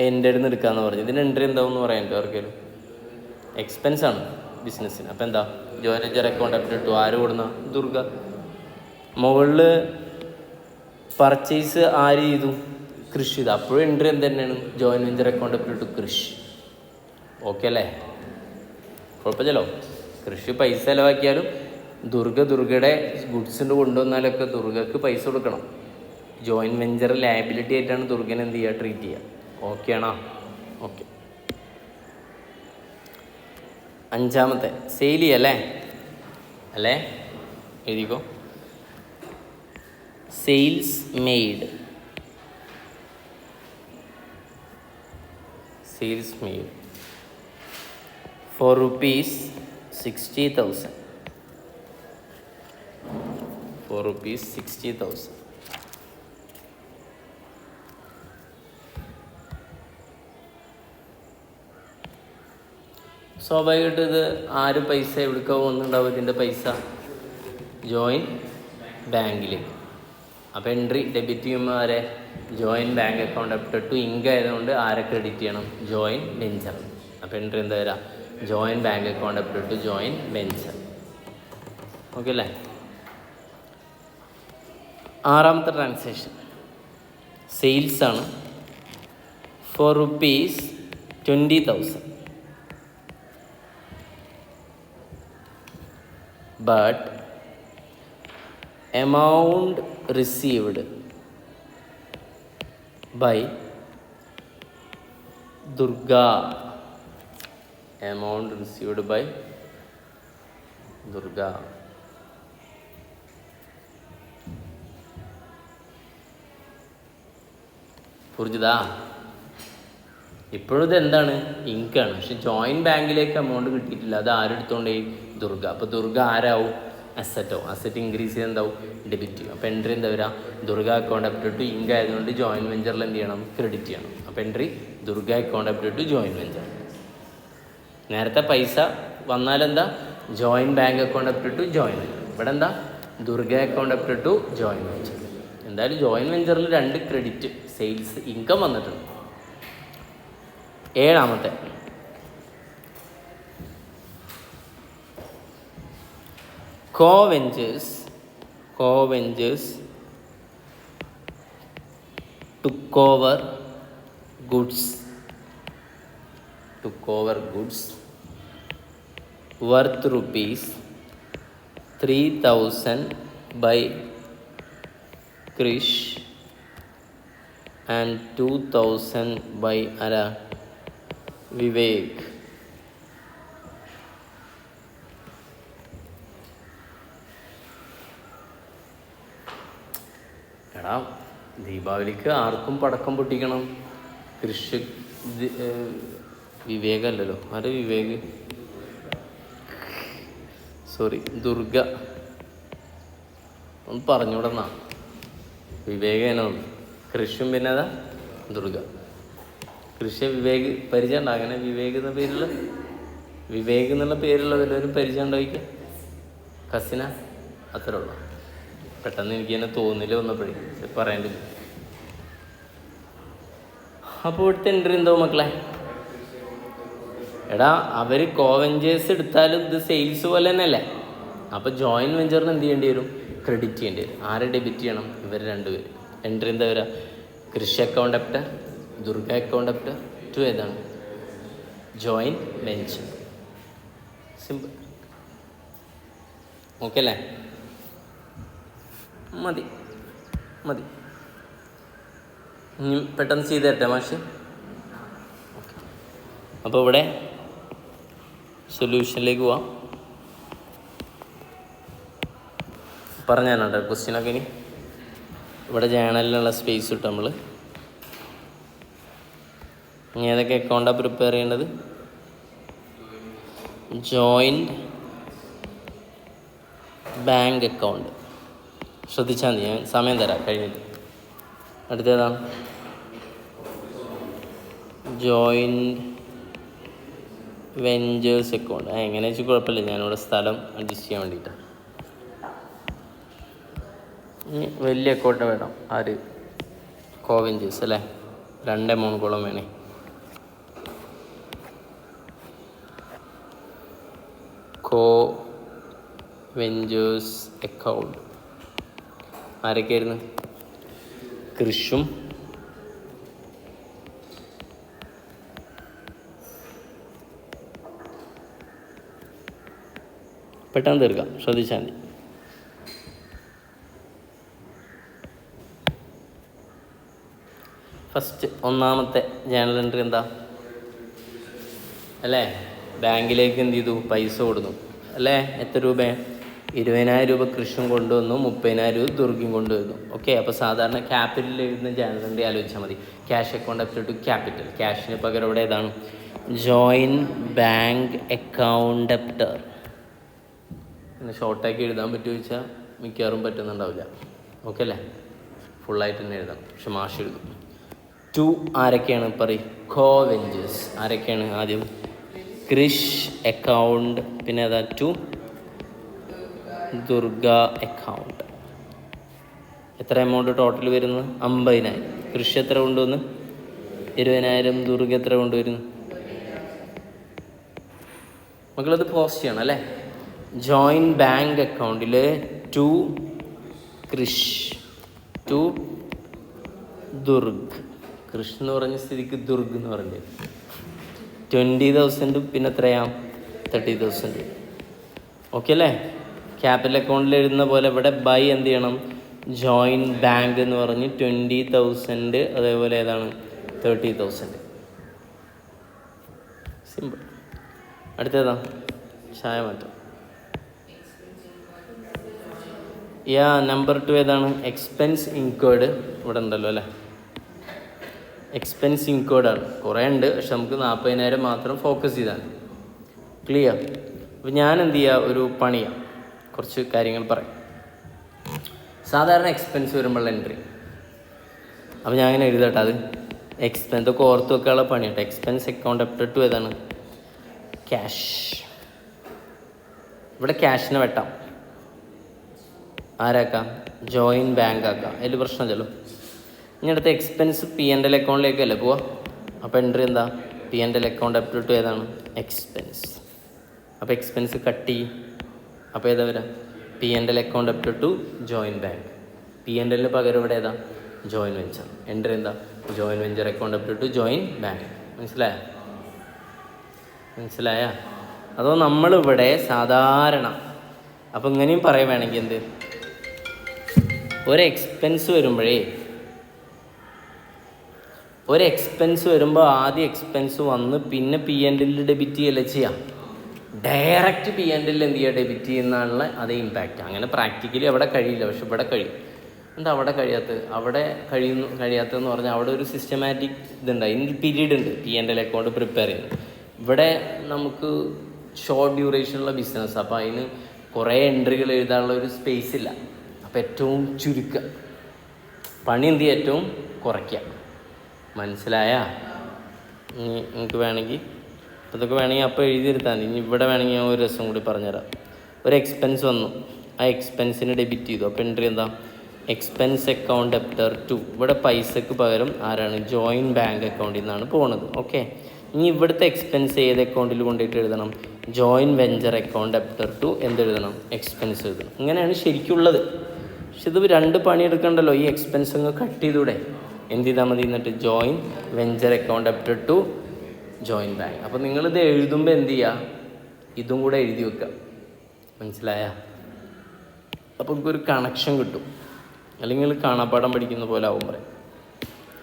എൻ്റെ അടുത്ത് നിന്ന് എടുക്കാമെന്ന് പറഞ്ഞു. ഇതിന് എൻട്രി എന്താവും എന്ന് പറയാൻ ആർക്കെങ്കിലും? എക്സ്പെൻസാണ് ബിസിനസ്സിന്. അപ്പോൾ എന്താ, ജോയിൻ വെഞ്ചർ അക്കൗണ്ട് ഇട്ടു. ആര് കൊടുന്ന? ദുർഗ. മുകളിൽ പർച്ചേസ് ആര് ചെയ്തു? കൃഷി ചെയ്തു. അപ്പോഴും എൻട്രി എന്ത് തന്നെയാണ്? ജോയിൻ വെഞ്ചർ അക്കൗണ്ട് ഇട്ടു കൃഷി. ഓക്കെ അല്ലേ? കുഴപ്പമില്ലല്ലോ. കൃഷി പൈസ ചിലവാക്കിയാലും ദുർഗയുടെ ഗുഡ്സിൻ്റെ കൊണ്ടുവന്നാലൊക്കെ ദുർഗക്ക് പൈസ കൊടുക്കണം. ജോയിൻ വെഞ്ചർ ലയബിലിറ്റി ആയിട്ടാണ് ദുർഗനെ എന്ത് ചെയ്യുക, ട്രീറ്റ് ചെയ്യുക. ഓക്കെ ആണോ? ഓക്കെ. 5ാമത്തെ സെയിൽ ചെയ്യല്ലേ അല്ലേ? എഴുതിക്കോ. Sales made. for rupees 60,000. For rupees 60,000. സ്വാഭാവികമായിട്ട് ഇത് ആര് പൈസ എവിടേക്കാ പോകുന്നുണ്ടാവും? ഇതിൻ്റെ പൈസ ജോയിൻ ബാങ്കിലേക്ക്. അപ്പോൾ എൻട്രി ഡെബിറ്റ് ചെയ്യുമ്പോൾ ആരെ? Join bank account up to income ആയതുകൊണ്ട് ആരെ ക്രെഡിറ്റ് ചെയ്യണം? Join venture. അപ്പോൾ എൻട്രി എന്താ വരാം? Join bank account up to join venture. Okay അല്ലേ? 6ാമത്തെ ട്രാൻസാക്ഷൻ സെയിൽസ് ആണ്. for rupees 20,000. but amount received by Durga. Amount received by Durga. പുരിജിതാ? ഇപ്പോഴും ഇത് എന്താണ്? ഇൻകാണ്. പക്ഷെ ജോയിൻ ബാങ്കിലേക്ക് എമൗണ്ട് കിട്ടിയിട്ടില്ല. അത് ആരെടുത്തോണ്ടേ? ദുർഗ. അപ്പോൾ ദുർഗ ആരാവും? അസറ്റോ. അസറ്റ് ഇൻക്രീസ് ചെയ്ത് എന്താവും? ഡെബിറ്റ് ചെയ്യും. അപ്പോൾ എൻട്രി എന്താ വരിക? Durga account up to income ആയതുകൊണ്ട് ജോയിൻ വെഞ്ചറിൽ എന്ത് ചെയ്യണം? ക്രെഡിറ്റ് ചെയ്യണം. അപ്പോൾ entry Durga account up to join venture. നേരത്തെ പൈസ വന്നാലെന്താ? Join bank account up to join venture. ഇവിടെ എന്താ? Durga account up to join venture. എന്തായാലും ജോയിൻ വെഞ്ചറിൽ 2 ക്രെഡിറ്റ് സെയിൽസ് ഇൻകം വന്നിട്ടുണ്ട്. 7ാമത്തെ co-ventures took over goods worth rupees 3,000 by Krish and 2,000 by Ara Vivek. എടാ, ദീപാവലിക്ക് ആർക്കും പടക്കം പൊട്ടിക്കണം. കൃഷി വിവേകല്ലല്ലോ. ആര് വിവേക്? സോറി, ദുർഗ. ഒന്ന് പറഞ്ഞുവിടന്നാ. വിവേകനോ? കൃഷിയും പിന്നെ അതാ ദുർഗ. കൃഷി വിവേക് പരിചയം ഉണ്ടോ? അങ്ങനെ വിവേക് എന്നുള്ള വല്ലവരും പരിചയം ഉണ്ടാവിക്കാം? കസിന? അത്രേ ഉള്ളൂ. പെട്ടെന്ന് എനിക്ക് തന്നെ തോന്നില്ല വന്നപ്പോഴേ പറയേണ്ടത്. അപ്പോൾ ഇവിടുത്തെ എൻട്രി എന്തോ മക്കളെ? എടാ, അവർ കോവെഞ്ചേഴ്സ് എടുത്താലും ഇത് സെയിൽസ് പോലെ തന്നെയല്ലേ? അപ്പോൾ ജോയിൻ വെഞ്ചറിന് എന്ത് ചെയ്യേണ്ടി വരും? ക്രെഡിറ്റ് ചെയ്യേണ്ടി വരും. ആരെ ഡെബിറ്റ് ചെയ്യണം? ഇവർ 2 പേര്. എൻട്രി എന്താ വരിക? Krishi account up Durga account up to ഏതാണ്? Join venture. സിമ്പിൾ. ഓക്കെ അല്ലേ? മതി. ഇനി പെട്ടെന്ന് ചെയ്ത് തരട്ടെ മാഷ്? ഓക്കെ. അപ്പോൾ ഇവിടെ സൊല്യൂഷനിലേക്ക് പോവാം. പറഞ്ഞാലുണ്ട് ക്വസ്റ്റ്യനൊക്കെ. ഇനി ഇവിടെ ജേണലിനുള്ള സ്പേസ് ഇട്ട് നമ്മൾ ഇനി ഏതൊക്കെ അക്കൗണ്ടാണ് പ്രിപ്പയർ ചെയ്യേണ്ടത്? Joint bank account. ശ്രദ്ധിച്ചാൽ മതി, ഞാൻ സമയം തരാം കഴിഞ്ഞിട്ട്. അടുത്തേതാണ്? Joint ventures account. എങ്ങനെ വെച്ചാൽ കുഴപ്പമില്ല, ഞാനിവിടെ സ്ഥലം അഡ്ജസ്റ്റ് ചെയ്യാൻ വേണ്ടിയിട്ടാണ്. ഇനി വലിയ അക്കൗണ്ട് വേണം. ആര്? കോ വെഞ്ചേഴ്സ് അല്ലേ, 2-3 വേണേ. കോ വെഞ്ചേഴ്സ് അക്കൗണ്ട് ആരൊക്കെയായിരുന്നു? കൃഷും പെട്ടെന്ന് തീർക്കാം, ശ്രദ്ധിച്ചാൽ മതി. ഫസ്റ്റ് ഒന്നാമത്തെ ജേണൽ എൻട്രി എന്താ അല്ലേ? ബാങ്കിലേക്ക് എന്ത് ചെയ്തു? പൈസ കൊടുത്തു അല്ലേ? എത്ര രൂപ? 20,000 രൂപ കൃഷും കൊണ്ടുവന്നു, 30,000 രൂപ ദുർഗയും കൊണ്ടുവന്നു. ഓക്കെ, അപ്പോൾ സാധാരണ ക്യാപിറ്റൽ എഴുതുന്ന ജേണൽ എൻട്രി ആലോചിച്ചാൽ മതി. Cash account up to capital. ക്യാഷിന് പകരം ഇവിടെ ഏതാണ്? Joint bank account debtor. പിന്നെ ഷോർട്ടാക്കി എഴുതാൻ പറ്റുമോ ചോദിച്ചാൽ മിക്കവാറും പറ്റുന്നുണ്ടാവില്ല. ഓക്കെ അല്ലേ? ഫുള്ളായിട്ട് തന്നെ എഴുതാം, പക്ഷെ മാഷ് എഴുതും. 2 ആരൊക്കെയാണ് പറയും? കോ വെഞ്ചേഴ്സ്. ആരൊക്കെയാണ്? ആദ്യം കൃഷ് അക്കൗണ്ട്, പിന്നെ ഏതാ? 2 ദുർഗ അക്കൗണ്ട്. എത്ര എമൗണ്ട് ടോട്ടൽ വരുന്നത്? 50,000. കൃഷി എത്ര കൊണ്ടുവന്ന്? 20,000. ദുർഗ എത്ര കൊണ്ടുവരുന്നു? മക്കളത് പോസ്റ്റ് ചെയ്യണം അല്ലേ? ജോയിൻറ്റ് ബാങ്ക് അക്കൗണ്ടിൽ 2 കൃഷ്, 2 ദുർഗ്. കൃഷ് എന്ന് പറഞ്ഞ സ്ഥിതിക്ക് ദുർഗ് എന്ന് പറയേണ്ടത്. 20,000 പിന്നെ എത്രയാ? 30,000. ഓക്കെ അല്ലേ? ക്യാപിറ്റൽ അക്കൗണ്ടിൽ എഴുതുന്ന പോലെ ഇവിടെ ബൈ എന്ത് ചെയ്യണം? ജോയിൻറ്റ് ബാങ്ക് എന്ന് പറഞ്ഞ് 20,000, അതേപോലെ ഏതാണ്? 30,000. സിമ്പിൾ. അടുത്തേതാ? ചായ മാറ്റം. നമ്പർ 2 ഏതാണ്? Expense incurred. ഇവിടെ ഉണ്ടല്ലോ അല്ലേ? എക്സ്പെൻസ് ഇൻകേർഡാണ്. കുറേ ഉണ്ട്, പക്ഷെ നമുക്ക് 40,000 മാത്രം ഫോക്കസ് ചെയ്താൽ ക്ലിയർ. അപ്പോൾ ഞാൻ എന്ത് ചെയ്യുക? ഒരു പണിയാണ്, കുറച്ച് കാര്യങ്ങൾ പറയാം. സാധാരണ എക്സ്പെൻസ് വരുമ്പോൾ എൻട്രി. അപ്പോൾ ഞാൻ അങ്ങനെ എഴുതട്ടെ. അത് എക്സ്പെൻസ് ഒക്കെ ഓർത്ത് വെക്കാനുള്ള പണിയാട്ടെ. എക്സ്പെൻസ് അക്കൗണ്ട് അപ് ടു ഏതാണ്? ക്യാഷ്. ഇവിടെ ക്യാഷിനെ വെട്ടാം. ആരാക്കാം? ജോയിൻറ്റ് ബാങ്ക് ആക്കാം. അതിൽ പ്രശ്നമില്ലല്ലോ. ഇനി അടുത്ത എക്സ്പെൻസ് P&L അക്കൗണ്ടിലേക്കല്ലേ പോവാ? അപ്പോൾ എൻട്രി എന്താ? P&L അക്കൗണ്ട് അപ് ടു ഏതാണ്? എക്സ്പെൻസ്. അപ്പോൾ എക്സ്പെൻസ് കട്ട് ചെയ്യും. അപ്പോൾ ഏതാ വരാം? P&L account up to joint bank. P&L പകരം ഇവിടെ ഏതാ? Joint venture. എൻട്രി എന്താ? Joint venture account up to joint bank. മനസ്സിലായ? അതോ നമ്മളിവിടെ സാധാരണ അപ്പോൾ ഇങ്ങനെയും പറയാൻ വേണമെങ്കിൽ എന്ത്? ഒരു എക്സ്പെൻസ് വരുമ്പോൾ ആദ്യം എക്സ്പെൻസ് വന്ന് പിന്നെ P&L ഡെബിറ്റ് ചെയ്യല്ലേ ചെയ്യാം. ഡയറക്റ്റ് P&L എന്ത് ചെയ്യുക? ഡെബിറ്റ് ചെയ്യുന്നതാണുള്ള അതേ ഇമ്പാക്റ്റ്. അങ്ങനെ പ്രാക്ടിക്കലി അവിടെ കഴിയില്ല, പക്ഷെ ഇവിടെ കഴിയും. എന്താ അവിടെ കഴിയാത്തതെന്ന് പറഞ്ഞാൽ അവിടെ ഒരു സിസ്റ്റമാറ്റിക് ഇതുണ്ട്, അതിന് പീരീഡ് ഉണ്ട് P&L അക്കൗണ്ട് പ്രിപ്പയർ ചെയ്യുന്നത്. ഇവിടെ നമുക്ക് ഷോർട്ട് ഡ്യൂറേഷനുള്ള ബിസിനസ്, അപ്പോൾ അതിന് കുറേ എൻട്രികൾ എഴുതാനുള്ള ഒരു സ്പേസ് ഇല്ല. അപ്പോൾ ഏറ്റവും ചുരുക്കുക, പണി എന്ത് ചെയ്യുക? ഏറ്റവും കുറയ്ക്കുക. മനസ്സിലായ? നിങ്ങൾക്ക് വേണമെങ്കിൽ അതൊക്കെ വേണമെങ്കിൽ അപ്പോൾ എഴുതിയിരുത്താൻ മതി. ഇനി ഇവിടെ വേണമെങ്കിൽ ഞാൻ ഒരു രസം കൂടി പറഞ്ഞുതരാം. ഒരു എക്സ്പെൻസ് വന്നു, ആ എക്സ്പെൻസിന് ഡെബിറ്റ് ചെയ്തു. അപ്പോൾ എൻട്രി എന്താ? Expense account debtor 2. ഇവിടെ പൈസക്ക് പകരം ആരാണ്? ജോയിൻറ്റ് ബാങ്ക് അക്കൗണ്ടിൽ നിന്നാണ് പോകുന്നത്. ഓക്കെ, ഇനി ഇവിടുത്തെ എക്സ്പെൻസ് ഏത് അക്കൗണ്ടിൽ കൊണ്ടുപോയിട്ട് എഴുതണം? ജോയിൻറ്റ് വെഞ്ചർ അക്കൗണ്ട് ഡെപ്റ്റർ 2 എന്തെഴുതണം? എക്സ്പെൻസ് എഴുതണം. ഇങ്ങനെയാണ് ശരിക്കുള്ളത്. പക്ഷെ ഇത് 2 പണിയെടുക്കണ്ടല്ലോ. ഈ എക്സ്പെൻസ് അങ്ങ് കട്ട് ചെയ്തൂടെ? എന്ത് ചെയ്താൽ മതി? എന്നിട്ട് joint venture account debtor 2 joint bank. അപ്പോൾ നിങ്ങളിത് എഴുതുമ്പോൾ എന്ത് ചെയ്യുക? ഇതും കൂടെ എഴുതി വെക്കുക. മനസ്സിലായ? അപ്പോൾ നമുക്കൊരു കണക്ഷൻ കിട്ടും. അല്ലെങ്കിൽ കാണാപ്പാടം പഠിക്കുന്ന പോലെ ആവും പറയാം.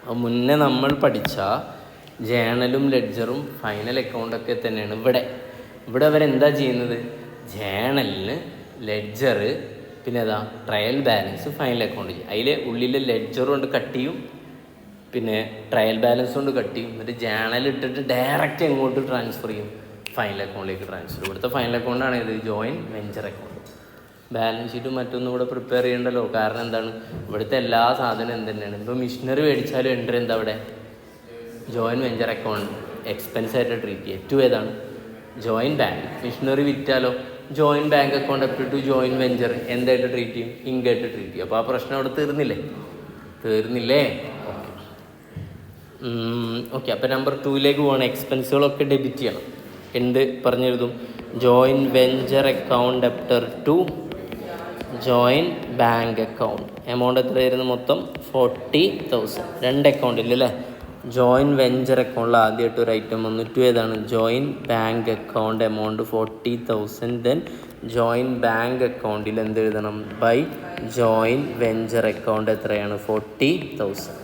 അപ്പോൾ മുന്നേ നമ്മൾ പഠിച്ച ജേണലും ലെഡ്ജറും ഫൈനൽ അക്കൗണ്ടൊക്കെ തന്നെയാണ് ഇവിടെ അവരെന്താ ചെയ്യുന്നത്? ജേണലിന് ലെഡ്ജർ, പിന്നെ ഏതാ? ട്രയൽ ബാലൻസ്, ഫൈനൽ അക്കൗണ്ട് ചെയ്യും. അതിലെ ഉള്ളിലെ ലെഡ്ജർ കൊണ്ട് കട്ട് ചെയ്യും, പിന്നെ ട്രയൽ ബാലൻസ് കൊണ്ട് കട്ട് ചെയ്യും. എന്നിട്ട് ജേണൽ ഇട്ടിട്ട് ഡയറക്റ്റ് എങ്ങോട്ട് ട്രാൻസ്ഫർ ചെയ്യും? ഫൈനൽ അക്കൗണ്ടിലേക്ക് ട്രാൻസ്ഫർ. ഇവിടുത്തെ ഫൈനൽ അക്കൗണ്ടാണ് ഇത് ജോയിൻറ്റ് വെഞ്ചർ അക്കൗണ്ട്. ബാലൻസ് ഷീറ്റും മറ്റൊന്നും ഇവിടെ പ്രിപ്പയർ ചെയ്യണ്ടല്ലോ. കാരണം എന്താണ്? ഇവിടുത്തെ എല്ലാ സാധനവും എന്ത് തന്നെയാണ്. ഇപ്പോൾ മിഷനറി മേടിച്ചാലും എൻട്രി എന്താ? അവിടെ ജോയിൻറ്റ് വെഞ്ചർ അക്കൗണ്ട് എക്സ്പെൻസ് ആയിട്ട് ട്രീറ്റ് ചെയ്യുക. 2 ഏതാണ്? Joint bank. മിഷനറി വിറ്റാലോ joint bank account up to joint venture എന്തായിട്ട് ട്രീറ്റ് ചെയ്യും? ഇൻകായിട്ട് ട്രീറ്റ് ചെയ്യും. അപ്പോൾ ആ പ്രശ്നം അവിടെ തീർന്നില്ലേ? ഓക്കെ. അപ്പോൾ നമ്പർ 2ലേക്ക് പോകണം. എക്സ്പെൻസുകളൊക്കെ ഡെബിറ്റ് ചെയ്യണം. എന്ത് പറഞ്ഞെഴുതും? Joint venture account അപ്റ്റർ to joint bank account. Amount എത്രയായിരുന്നു? മൊത്തം 40,000. 2 അക്കൗണ്ടിൽ അല്ലേ? ജോയിൻറ്റ് വെഞ്ചർ അക്കൗണ്ടിൽ ആദ്യമായിട്ട് ഒരു ഐറ്റം വന്നു. 2 ഏതാണ്? Joint bank account amount 40,000. Then joint bank അക്കൗണ്ടിൽ എന്ത് എഴുതണം? ബൈ ജോയിൻറ്റ് വെഞ്ചർ അക്കൗണ്ട് എത്രയാണ്? 40,000.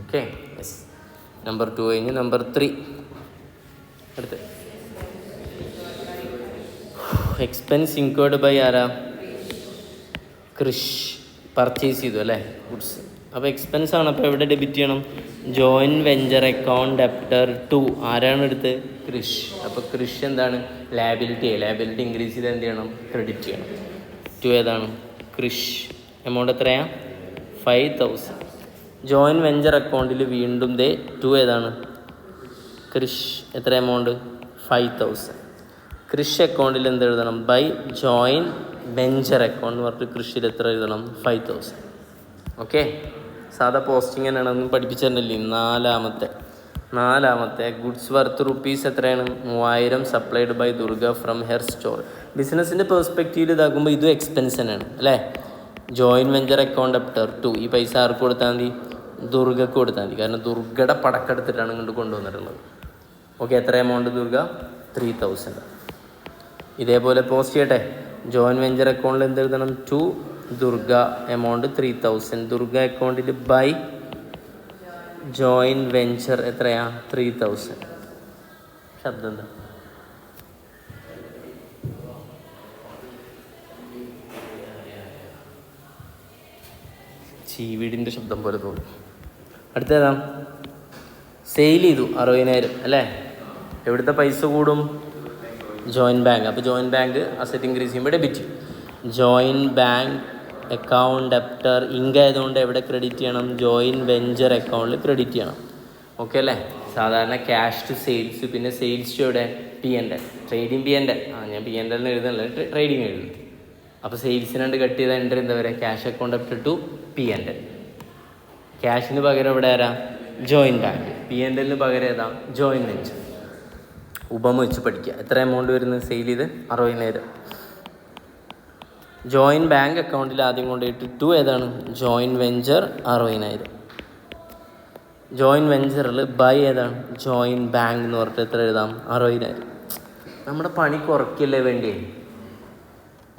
Okay, yes. നമ്പർ 2 കഴിഞ്ഞ് നമ്പർ 3 അടുത്ത്. എക്സ്പെൻസ് ഇൻക്വേർഡ് ബൈ ആരാ? കൃഷ് പർച്ചേസ് ചെയ്തു അല്ലേ, ഗുഡ്സ്. അപ്പോൾ എക്സ്പെൻസ് ആണ്. അപ്പോൾ എവിടെ ഡെബിറ്റ് ചെയ്യണം? ജോയിൻറ്റ് വെഞ്ചർ അക്കൗണ്ട് അപ്റ്റർ ടു ആരാണ് എടുത്ത്? കൃഷ്. അപ്പോൾ കൃഷ് എന്താണ്? ലാബിലിറ്റി ഇൻക്രീസ് ചെയ്ത് എന്ത് ചെയ്യണം? ക്രെഡിറ്റ് ചെയ്യണം. 2 ഏതാണ്? കൃഷ്. എമൗണ്ട് എത്രയാണ്? 5,000. ജോയിൻറ്റ് വെഞ്ചർ അക്കൗണ്ടിൽ വീണ്ടും 2 ഏതാണ്? കൃഷ്. എത്ര എമൗണ്ട്? 5,000. കൃഷി അക്കൗണ്ടിൽ എന്ത് എഴുതണം? ബൈ ജോയിൻറ്റ് വെഞ്ചർ അക്കൗണ്ട് എന്ന് പറഞ്ഞിട്ട് കൃഷിയിൽ എത്ര എഴുതണം? 5,000. ഓക്കെ, സാധാ പോസ്റ്റിംഗ് തന്നെയാണ്, ഒന്നും പഠിപ്പിച്ചിട്ടുണ്ടല്ലേ. നാലാമത്തെ ഗുഡ്സ് വർത്ത് റുപ്പീസ് എത്രയാണ്? 3,000 supplied by Durga from her store. ബിസിനസ്സിൻ്റെ പെർസ്പെക്റ്റീവിൽ ഇതാക്കുമ്പോൾ ഇതും എക്സ്പെൻസ് തന്നെയാണ് അല്ലേ? Joint venture account അപ്റ്റർ to. ഈ പൈസ ആർക്ക് കൊടുത്താൽ മതി? ദുർഗക്ക് കൊടുത്താൽ മതി. കാരണം ദുർഗയുടെ പടക്കെടുത്തിട്ടാണ് ഇങ്ങോട്ട് കൊണ്ടുവന്നിട്ടുള്ളത്. ഓക്കെ, എത്ര എമൗണ്ട്? ദുർഗ 3,000. ഇതേപോലെ പോസ്റ്റ് ചെയ്യട്ടെ. ജോയിൻറ്റ് വെഞ്ചർ അക്കൗണ്ടിൽ എന്ത് എഴുതണം? To Durga amount 3,000. ദുർഗ അക്കൗണ്ടിൽ ബൈ ജോയിൻറ്റ് വെഞ്ചർ എത്രയാ? 3,000. ശബ്ദം എന്താ? ചീവീടിൻ്റെ ശബ്ദം പോലെ തോന്നും. അടുത്തേതാ? സെയിൽ ചെയ്തു 60,000 അല്ലേ? എവിടുത്തെ പൈസ കൂടും? Joint bank. അപ്പോൾ ജോയിൻറ്റ് ബാങ്ക് അസറ്റ് ഇൻക്രീസ് ചെയ്യുമ്പോൾ debit. Joint bank account അപ്റ്റർ income ആയതുകൊണ്ട് എവിടെ ക്രെഡിറ്റ് ചെയ്യണം? ജോയിൻറ്റ് വെഞ്ചർ അക്കൗണ്ടിൽ ക്രെഡിറ്റ് ചെയ്യണം. ഓക്കെ അല്ലേ? സാധാരണ ക്യാഷ് ടു സെയിൽസ്, പിന്നെ സെയിൽസ് ടു എവിടെ? P&L. Trading P&L. ഞാൻ P&L എഴുതുന്നില്ല, ട്രേഡിങ് എഴുതും. അപ്പോൾ സെയിൽസിനാണ്ട് കട്ട് ചെയ്ത എൻട്രി എന്താ പറയുക? Cash account അപ്റ്റർ to P&L. ക്യാഷിന് പകരം ഇവിടെ ആരാ? Joint bank. P&Lന് പകരം ഏതാ? Joint venture. ഉപമ വെച്ച് പഠിക്കുക. എത്ര എമൗണ്ട് വരുന്നത്? സെയിൽ ചെയ്ത് 60,000. ജോയിൻറ്റ് ബാങ്ക് അക്കൗണ്ടിൽ ആദ്യം കൊണ്ടുപോയിട്ട് 2 ഏതാണ്? Joint venture 60,000. ജോയിൻറ്റ് വെഞ്ചറിൽ ബൈ ഏതാണ്? ജോയിൻറ്റ് ബാങ്ക് എന്ന് പറഞ്ഞിട്ട് എത്ര എഴുതാം? 60,000. നമ്മുടെ പണി കുറയ്ക്കല്ലേ വേണ്ടിയേ?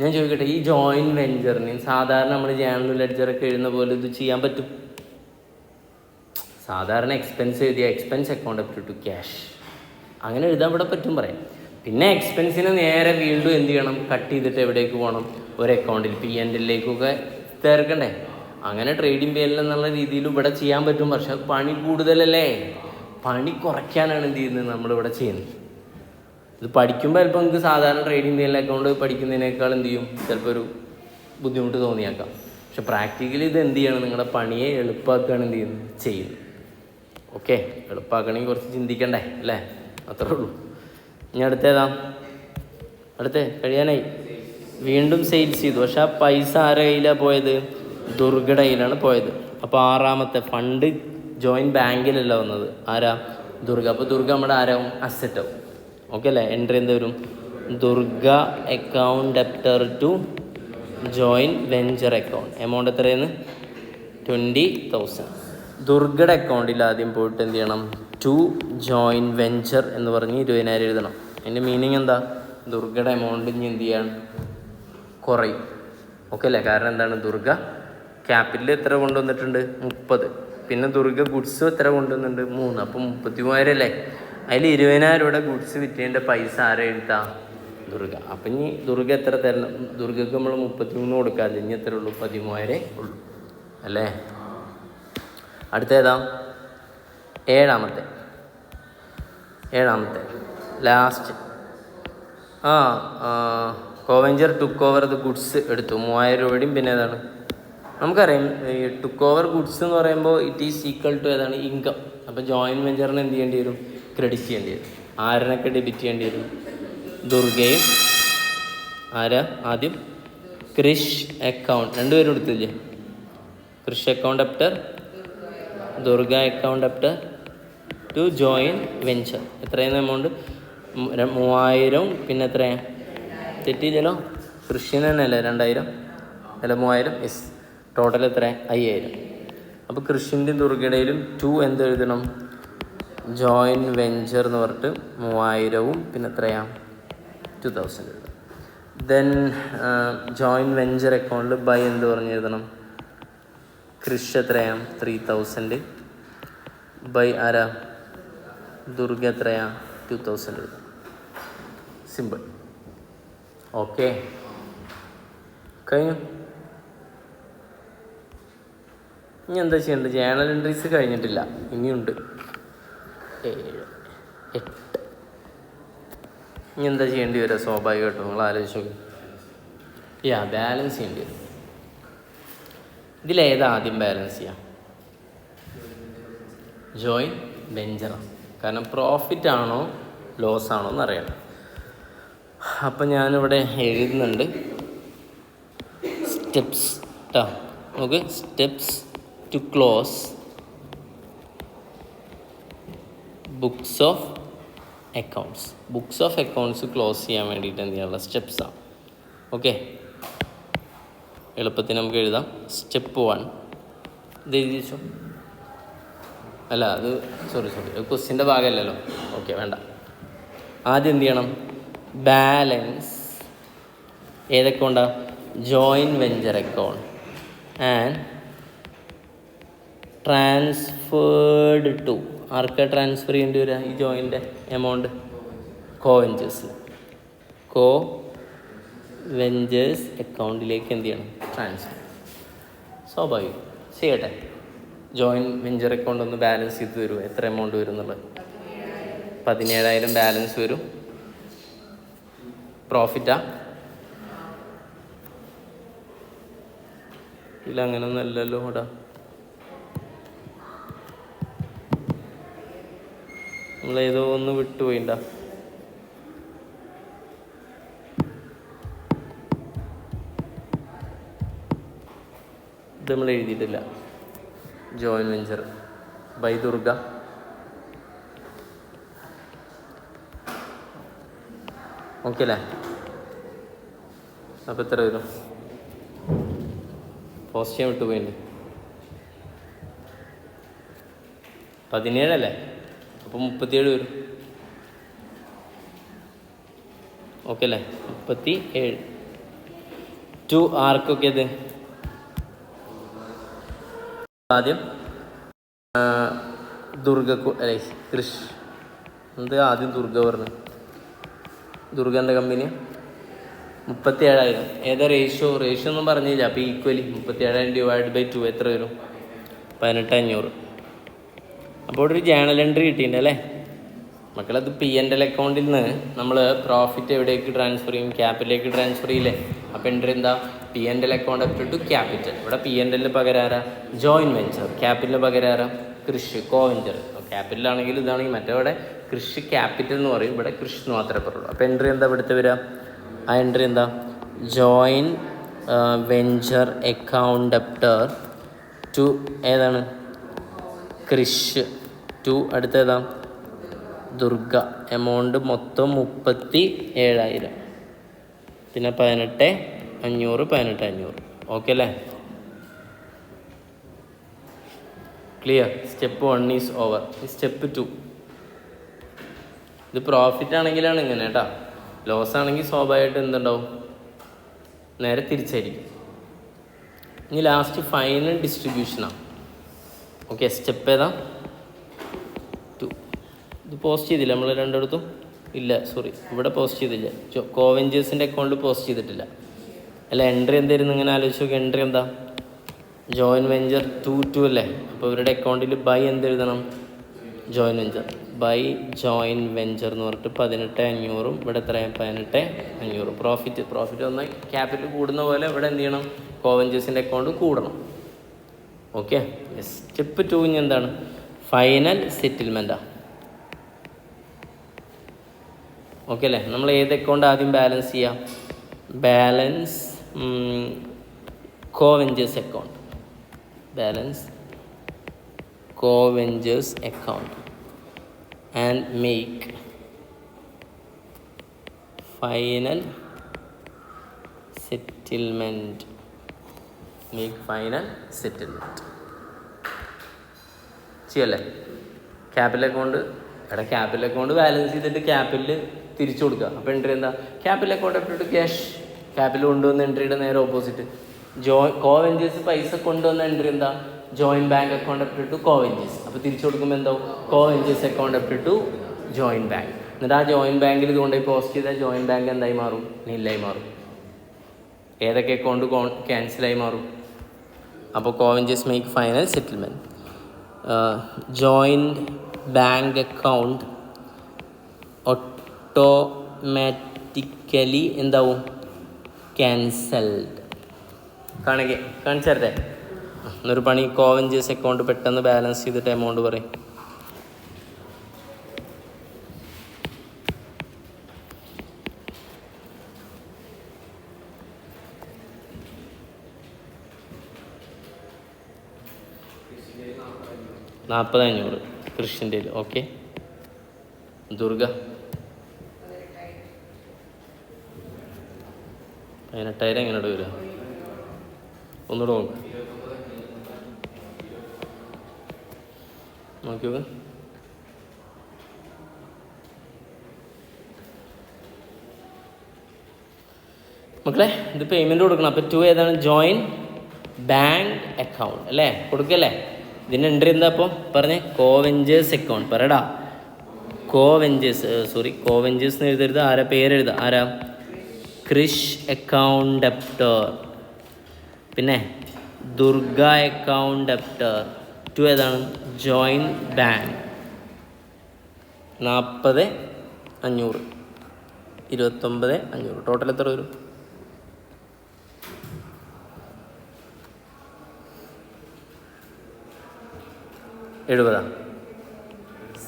ഞാൻ ചോദിക്കട്ടെ, ഈ ജോയിൻറ്റ് വെഞ്ചറിന് സാധാരണ നമ്മൾ ജേണൽ ലെഡ്ജറൊക്കെ എഴുതുന്ന പോലെ ഇത് ചെയ്യാൻ പറ്റും? സാധാരണ എക്സ്പെൻസ് എഴുതിയ expense account up to cash അങ്ങനെ എഴുതാൻ ഇവിടെ പറ്റും പറയാം. പിന്നെ എക്സ്പെൻസിന് നേരെ വീണ്ടും എന്ത് ചെയ്യണം? കട്ട് ചെയ്തിട്ട് എവിടേക്ക് പോകണം? ഒരു അക്കൗണ്ടിൽ P&Lലേക്കൊക്കെ ചേർക്കണ്ടേ? അങ്ങനെ ട്രേഡിംഗ് P&L എന്നുള്ള രീതിയിൽ ഇവിടെ ചെയ്യാൻ പറ്റും. പക്ഷെ പണി കൂടുതലല്ലേ? പണി കുറയ്ക്കാനാണ് എന്ത് ചെയ്യുന്നത് നമ്മളിവിടെ ചെയ്യുന്നത്. ഇത് പഠിക്കുമ്പോൾ ചിലപ്പോൾ നമുക്ക് സാധാരണ ട്രേഡിംഗ് P&L അക്കൗണ്ട് പഠിക്കുന്നതിനേക്കാൾ എന്ത് ചെയ്യും? ചിലപ്പോൾ ഒരു ബുദ്ധിമുട്ട് തോന്നിയേക്കാം. പക്ഷെ പ്രാക്ടിക്കലി ഇത് എന്ത് ചെയ്യണം? നിങ്ങളുടെ പണിയെ എളുപ്പമാക്കുകയാണ് എന്ത് ചെയ്യുന്നത്. ഓക്കെ, എളുപ്പമാക്കണമെങ്കിൽ കുറച്ച് ചിന്തിക്കണ്ടേ അല്ലേ? അത്രേ ഉള്ളൂ. ഇനി അടുത്തേതാ? കഴിയാനായി. വീണ്ടും സെയിൽസ് ചെയ്തു. പക്ഷെ ആ പൈസ ആരുടെ കയ്യിലാണ് പോയത്? ദുർഗയുടെ കയ്യിലാണ് പോയത്. അപ്പോൾ 6ാമത്തെ ഫണ്ട് ജോയിൻറ്റ് ബാങ്കിലല്ല വന്നത്. ആരാ? ദുർഗ. അപ്പോൾ ദുർഗ നമ്മുടെ ആരാവും? അസറ്റ് ആവും. ഓക്കെ അല്ലേ? എൻട്രി എന്ത് വരും? Durga account debtor to joint venture account. Amount എത്രയാണ്? 20,000. ദുർഗയുടെ അക്കൗണ്ടിൽ ആദ്യം പോയിട്ട് എന്ത് ചെയ്യണം? ടു ജോയിൻറ്റ് വെഞ്ചർ എന്ന് പറഞ്ഞ് 20,000 എഴുതണം. അതിൻ്റെ മീനിങ് എന്താ? ദുർഗയുടെ എമൗണ്ട് ഇനി എന്ത് ചെയ്യാൻ? കുറയും. ഓക്കെ അല്ലേ? കാരണം എന്താണ്? ദുർഗ ക്യാപിറ്റൽ എത്ര കൊണ്ടുവന്നിട്ടുണ്ട്? 30. പിന്നെ ദുർഗ ഗുഡ്സ് എത്ര കൊണ്ടുവന്നിട്ടുണ്ട്? 3. അപ്പം 33,000 അല്ലേ? അതിൽ 20,000 ഗുഡ്സ് വിറ്റതിൻ്റെ പൈസ ആരെ എഴുതാം? ദുർഗ. അപ്പം ഇനി ദുർഗ എത്ര തരണം? ദുർഗക്ക് നമ്മൾ 33 കൊടുക്കാമല്ലോ. ഇനി എത്ര ഉള്ളൂ? 13,000 ഉള്ളൂ അല്ലേ? അടുത്തേതാ? ഏഴാമത്തെ last. Co-venturer took over the goods എടുത്തു 3,000 രൂപയുടെയും പിന്നെ ഏതാണ്? നമുക്കറിയാം ഈ ടുക്ക് ഓവർ ഗുഡ്സ് എന്ന് പറയുമ്പോൾ ഇറ്റ് ഈസ് ഈക്വൽ ടു ഏതാണ് ഇൻകം. അപ്പോൾ ജോയിൻറ്റ് വെഞ്ചറിന് എന്ത് ചെയ്യേണ്ടി വരും? ക്രെഡിറ്റ് ചെയ്യേണ്ടി വരും. ആരിനൊക്കെ ഡെബിറ്റ് ചെയ്യേണ്ടി വരും? ദുർഗയും ആരാ ആദ്യം? ക്രിഷ് അക്കൗണ്ട്, രണ്ടുപേരും എടുത്തില്ലേ? Krish account debtor, Durga account അപ്റ്റർ to join venture. എത്രയാണ് എമൗണ്ട്? 3000. പിന്നെ എത്രയാണ്? തെറ്റിയില്ലല്ലോ, കൃഷിന് തന്നെയല്ലേ 2000 അല്ല 3000. യെസ്, ടോട്ടൽ എത്ര? 5000. അപ്പോൾ കൃഷിൻ്റെയും ദുർഗയുടെയിലും 2 എന്ത് എഴുതണം? ജോയിൻ വെഞ്ചർ എന്ന് പറഞ്ഞിട്ട് 3000 പിന്നെ എത്രയാണ്? 2000 എഴുതണം. ദെൻ ജോയിൻ വെഞ്ചർ അക്കൗണ്ടിൽ ബൈ എന്ത് പറഞ്ഞ് എഴുതണം? കൃഷി എത്രയാണ്? 3000 ബൈ ആരാ? ദുർഗ എത്രയാണ്? 2000 എഴുതണം. സിമ്പിൾ. ഓക്കെ, കഴിഞ്ഞു. ഇനി എന്താ ചെയ്യേണ്ടത്? ജേണൽ എൻട്രീസ് കഴിഞ്ഞിട്ടില്ല, ഇനിയുണ്ട് 7, 8. ഇനി എന്താ ചെയ്യേണ്ടി വരിക? സ്വാഭാവികമായിട്ടും നിങ്ങൾ ആലോചിച്ച് നോക്കി. ബാലൻസ് ചെയ്യേണ്ടി വരും. ഇതിലേതാ ആദ്യം ബാലൻസ് ചെയ്യാം? ജോയിൻ വെഞ്ചറാണ്. കാരണം പ്രോഫിറ്റ് ആണോ ലോസ് ആണോ എന്ന് അറിയണം. അപ്പം ഞാനിവിടെ എഴുതുന്നുണ്ട് സ്റ്റെപ്സ് കേട്ടോ. നമുക്ക് steps to close books of accounts. Books of accounts close ചെയ്യാൻ വേണ്ടിയിട്ട് എന്ത് ചെയ്യാനുള്ള സ്റ്റെപ്സാണ്. ഓക്കെ, എളുപ്പത്തിന് നമുക്ക് എഴുതാം. സ്റ്റെപ്പ് 1 ഇത് എഴുതി വെച്ചോ. അല്ല അത് സോറി ക്വസ്റ്റ്യൻ്റെ ഭാഗമല്ലല്ലോ. ഓക്കെ, വേണ്ട. ആദ്യം എന്ത് ചെയ്യണം? ബാലൻസ് ഏതൊക്കെ ഉണ്ടാ? Join venture account and transferred to. ആർക്കാ ട്രാൻസ്ഫർ ചെയ്യേണ്ടി വരിക ഈ ജോയിൻ്റെ എമൗണ്ട്? കോ വെഞ്ചേഴ്സ് അക്കൗണ്ടിലേക്ക് എന്ത് ചെയ്യണം? ട്രാൻസ്ഫർ. സ്വാഭാവികം. ചെയ്യട്ടെ. ജോയിൻ വെഞ്ചർ അക്കൗണ്ട് ഒന്ന് ബാലൻസ് ചെയ്ത് തരുമോ? എത്ര എമൗണ്ട് വരും എന്നുള്ളത്? 17,000 ബാലൻസ് വരും. പ്രോഫിറ്റാ? ഇല്ല, അങ്ങനൊന്നും അല്ലല്ലോ. ഇവിടെ നമ്മളേതോ ഒന്ന് വിട്ടുപോയിണ്ട. ഇത് നമ്മൾ എഴുതിയിട്ടില്ല. Join venture by Durga. Okay അല്ലേ? അപ്പോൾ എത്ര വരും? പോസ്റ്റ് ചെയ്യാൻ വിട്ടുപോയിട്ടുണ്ട്. 17 അല്ലേ? അപ്പോൾ 37 വരും. ഓക്കെ അല്ലേ? 37 ടു ആർക്കൊക്കെ ഇത്? ആദ്യം ദുർഗ അല്ലേ? കൃഷ് എന്ത് ആദ്യം ദുർഗ പറഞ്ഞു? ദുർഗൻ്റെ കമ്പനി 37,000. ഏതാ റേഷ്യോ ഒന്നും പറഞ്ഞില്ല. അപ്പോൾ ഈക്വലി 37,000 ഡിവൈഡ് ബൈ 2 എത്ര വരും? 18,500. അപ്പോൾ ഒരു ജേണൽ എൻട്രി കിട്ടിയിട്ടുണ്ടല്ലേ മക്കളത്? P&L അക്കൗണ്ടിൽ നിന്ന് നമ്മൾ പ്രോഫിറ്റ് എവിടേക്ക് ട്രാൻസ്ഫർ ചെയ്യും? ക്യാപിറ്റലിലേക്ക് ട്രാൻസ്ഫർ ചെയ്യില്ലേ? അപ്പോൾ എൻട്രി എന്താ? P&L account up to capital. ഇവിടെ P&L പകരം ആരാ? Join venture. ക്യാപിറ്റലിന് പകരം ആരാ? കൃഷി കോ വെഞ്ചർ. ക്യാപിറ്റലാണെങ്കിൽ ഇതാണെങ്കിൽ മറ്റേ കൃഷി ക്യാപിറ്റൽ എന്ന് പറയും, ഇവിടെ കൃഷി എന്ന് മാത്രമേ പറയുള്ളൂ. അപ്പോൾ എൻട്രി എന്താ ഇവിടുത്തെ വരിക? ആ എൻട്രി എന്താ? ജോയിൻ വെഞ്ചർ അക്കൗണ്ട് അപ്റ്റർ ടു ഏതാണ്? കൃഷി ടു അടുത്തേതാ? ദുർഗ. എമൗണ്ട് മൊത്തം 37,000 പിന്നെ 18,500. ഓക്കെ അല്ലേ? Clear? Step 1 is over. Step 2 ഇത് പ്രോഫിറ്റ് ആണെങ്കിലാണ് ഇങ്ങനെ കേട്ടോ. ലോസ് ആണെങ്കിൽ സ്വാഭാവികമായിട്ട് എന്തുണ്ടാവും? നേരെ തിരിച്ചായിരിക്കും. ഇനി ലാസ്റ്റ് ഫൈനൽ ഡിസ്ട്രിബ്യൂഷനാണ്. ഓക്കെ, സ്റ്റെപ്പ് ഏതാ? 2. ഇത് പോസ്റ്റ് ചെയ്തില്ല നമ്മൾ രണ്ടിടത്തും? ഇല്ല, സോറി, ഇവിടെ പോസ്റ്റ് ചെയ്തില്ല. കോവെഞ്ചേഴ്സിൻ്റെ അക്കൗണ്ടിൽ പോസ്റ്റ് ചെയ്തിട്ടില്ല. അല്ല, എൻട്രി എന്തായിരുന്നു? ഇങ്ങനെ ആലോചിച്ച് നോക്കി. എൻട്രി എന്താ? ജോയിൻ വെഞ്ചർ 2 അല്ലേ? അപ്പോൾ ഇവരുടെ അക്കൗണ്ടിൽ ബൈ എന്ത് എഴുതണം? Join venture by join venture എന്ന് പറഞ്ഞിട്ട് 18,500. ഇവിടെ എത്രയാണ്? 18,500. പ്രോഫിറ്റ് വന്നാൽ ക്യാപിറ്റൽ കൂടുന്ന പോലെ ഇവിടെ എന്ത് ചെയ്യണം? കോവഞ്ചേഴ്സിൻ്റെ അക്കൗണ്ട് കൂടണം. ഓക്കെ. സ്റ്റെപ്പ് 2 ഇനി എന്താണ്? ഫൈനൽ സെറ്റിൽമെൻറ്റാണ്. ഓക്കെ അല്ലേ? നമ്മൾ ഏത് അക്കൗണ്ട് ആദ്യം ബാലൻസ് ചെയ്യാം? Balance co-venturers account. Balance co-venturers account and make final settlement. Make final settlement ചെയ്യല്ലേ? Capital account capital account balance ചെയ്തിട്ട് ക്യാപിറ്റൽ തിരിച്ചു കൊടുക്കുക. അപ്പോൾ എൻട്രി എന്താ? ക്യാപിറ്റൽ അക്കൗണ്ട് എപ്പോഴും ക്യാഷ്. ക്യാപിറ്റൽ കൊണ്ടുവന്ന എൻട്രിയുടെ നേരെ ഓപ്പോസിറ്റ് കോവഞ്ചേഴ്സ് പൈസ കൊണ്ടുവന്ന എൻട്രി എന്താ? ജോയിൻറ്റ് ബാങ്ക് അക്കൗണ്ട് എപ്പോഴും കോവഞ്ചേഴ്സ്. അപ്പോൾ തിരിച്ചു കൊടുക്കുമ്പോൾ എന്താവും? കോവഞ്ചേഴ്സ് അക്കൗണ്ട് എപ്പോഴും ജോയിൻറ്റ് ബാങ്ക്. എന്നിട്ട് ആ ജോയിൻറ്റ് ബാങ്കിൽ ഇതുകൊണ്ടുപോയി പോസ്റ്റ് ചെയ്താൽ ജോയിൻറ്റ് ബാങ്ക് എന്തായി മാറും? നില്ലായി മാറും. ഏതൊക്കെ അക്കൗണ്ട് ക്യാൻസലായി മാറും? അപ്പോൾ co-venturers make final settlement. Joint bank account automatically എന്താവും? ക്യാൻസൽഡ്. കാണിച്ചേരട്ടെ? എന്നൊരു പണി, കോവഞ്ചേഴ്സ് അക്കൗണ്ട് പെട്ടെന്ന് ബാലൻസ് ചെയ്തിട്ട് എമൗണ്ട് പറയും. $40,500 കൃഷിൻ്റെ. ഓക്കെ. ദുർഗ 18,000 എങ്ങനെയോട് വരിക? ഒന്നുകൂടെ നോക്കിയോ. മക്കളെ ഇത് പേയ്മെൻറ്റ് കൊടുക്കണം. അപ്പോൾ 2 ഏതാണ്? ജോയിൻ ബാങ്ക് അക്കൗണ്ട് അല്ലേ? കൊടുക്കല്ലേ? ഇതിൻ്റെ എൻട്രി എന്താ? അപ്പോൾ പറഞ്ഞേ. കോവഞ്ചേഴ്സ് അക്കൗണ്ട് പറയടാ. കോവഞ്ചേഴ്സ് എന്ന് എഴുതരുത്. ആരാ പേരെഴുതുക? ആരാ? Krish account debtor. പിന്നെ ദുർഗ അക്കൗണ്ട് ഡെപ്റ്റർ. 2 ഏതാണ്? Join bank. 40,500 29,500. ടോട്ടൽ എത്ര വരും?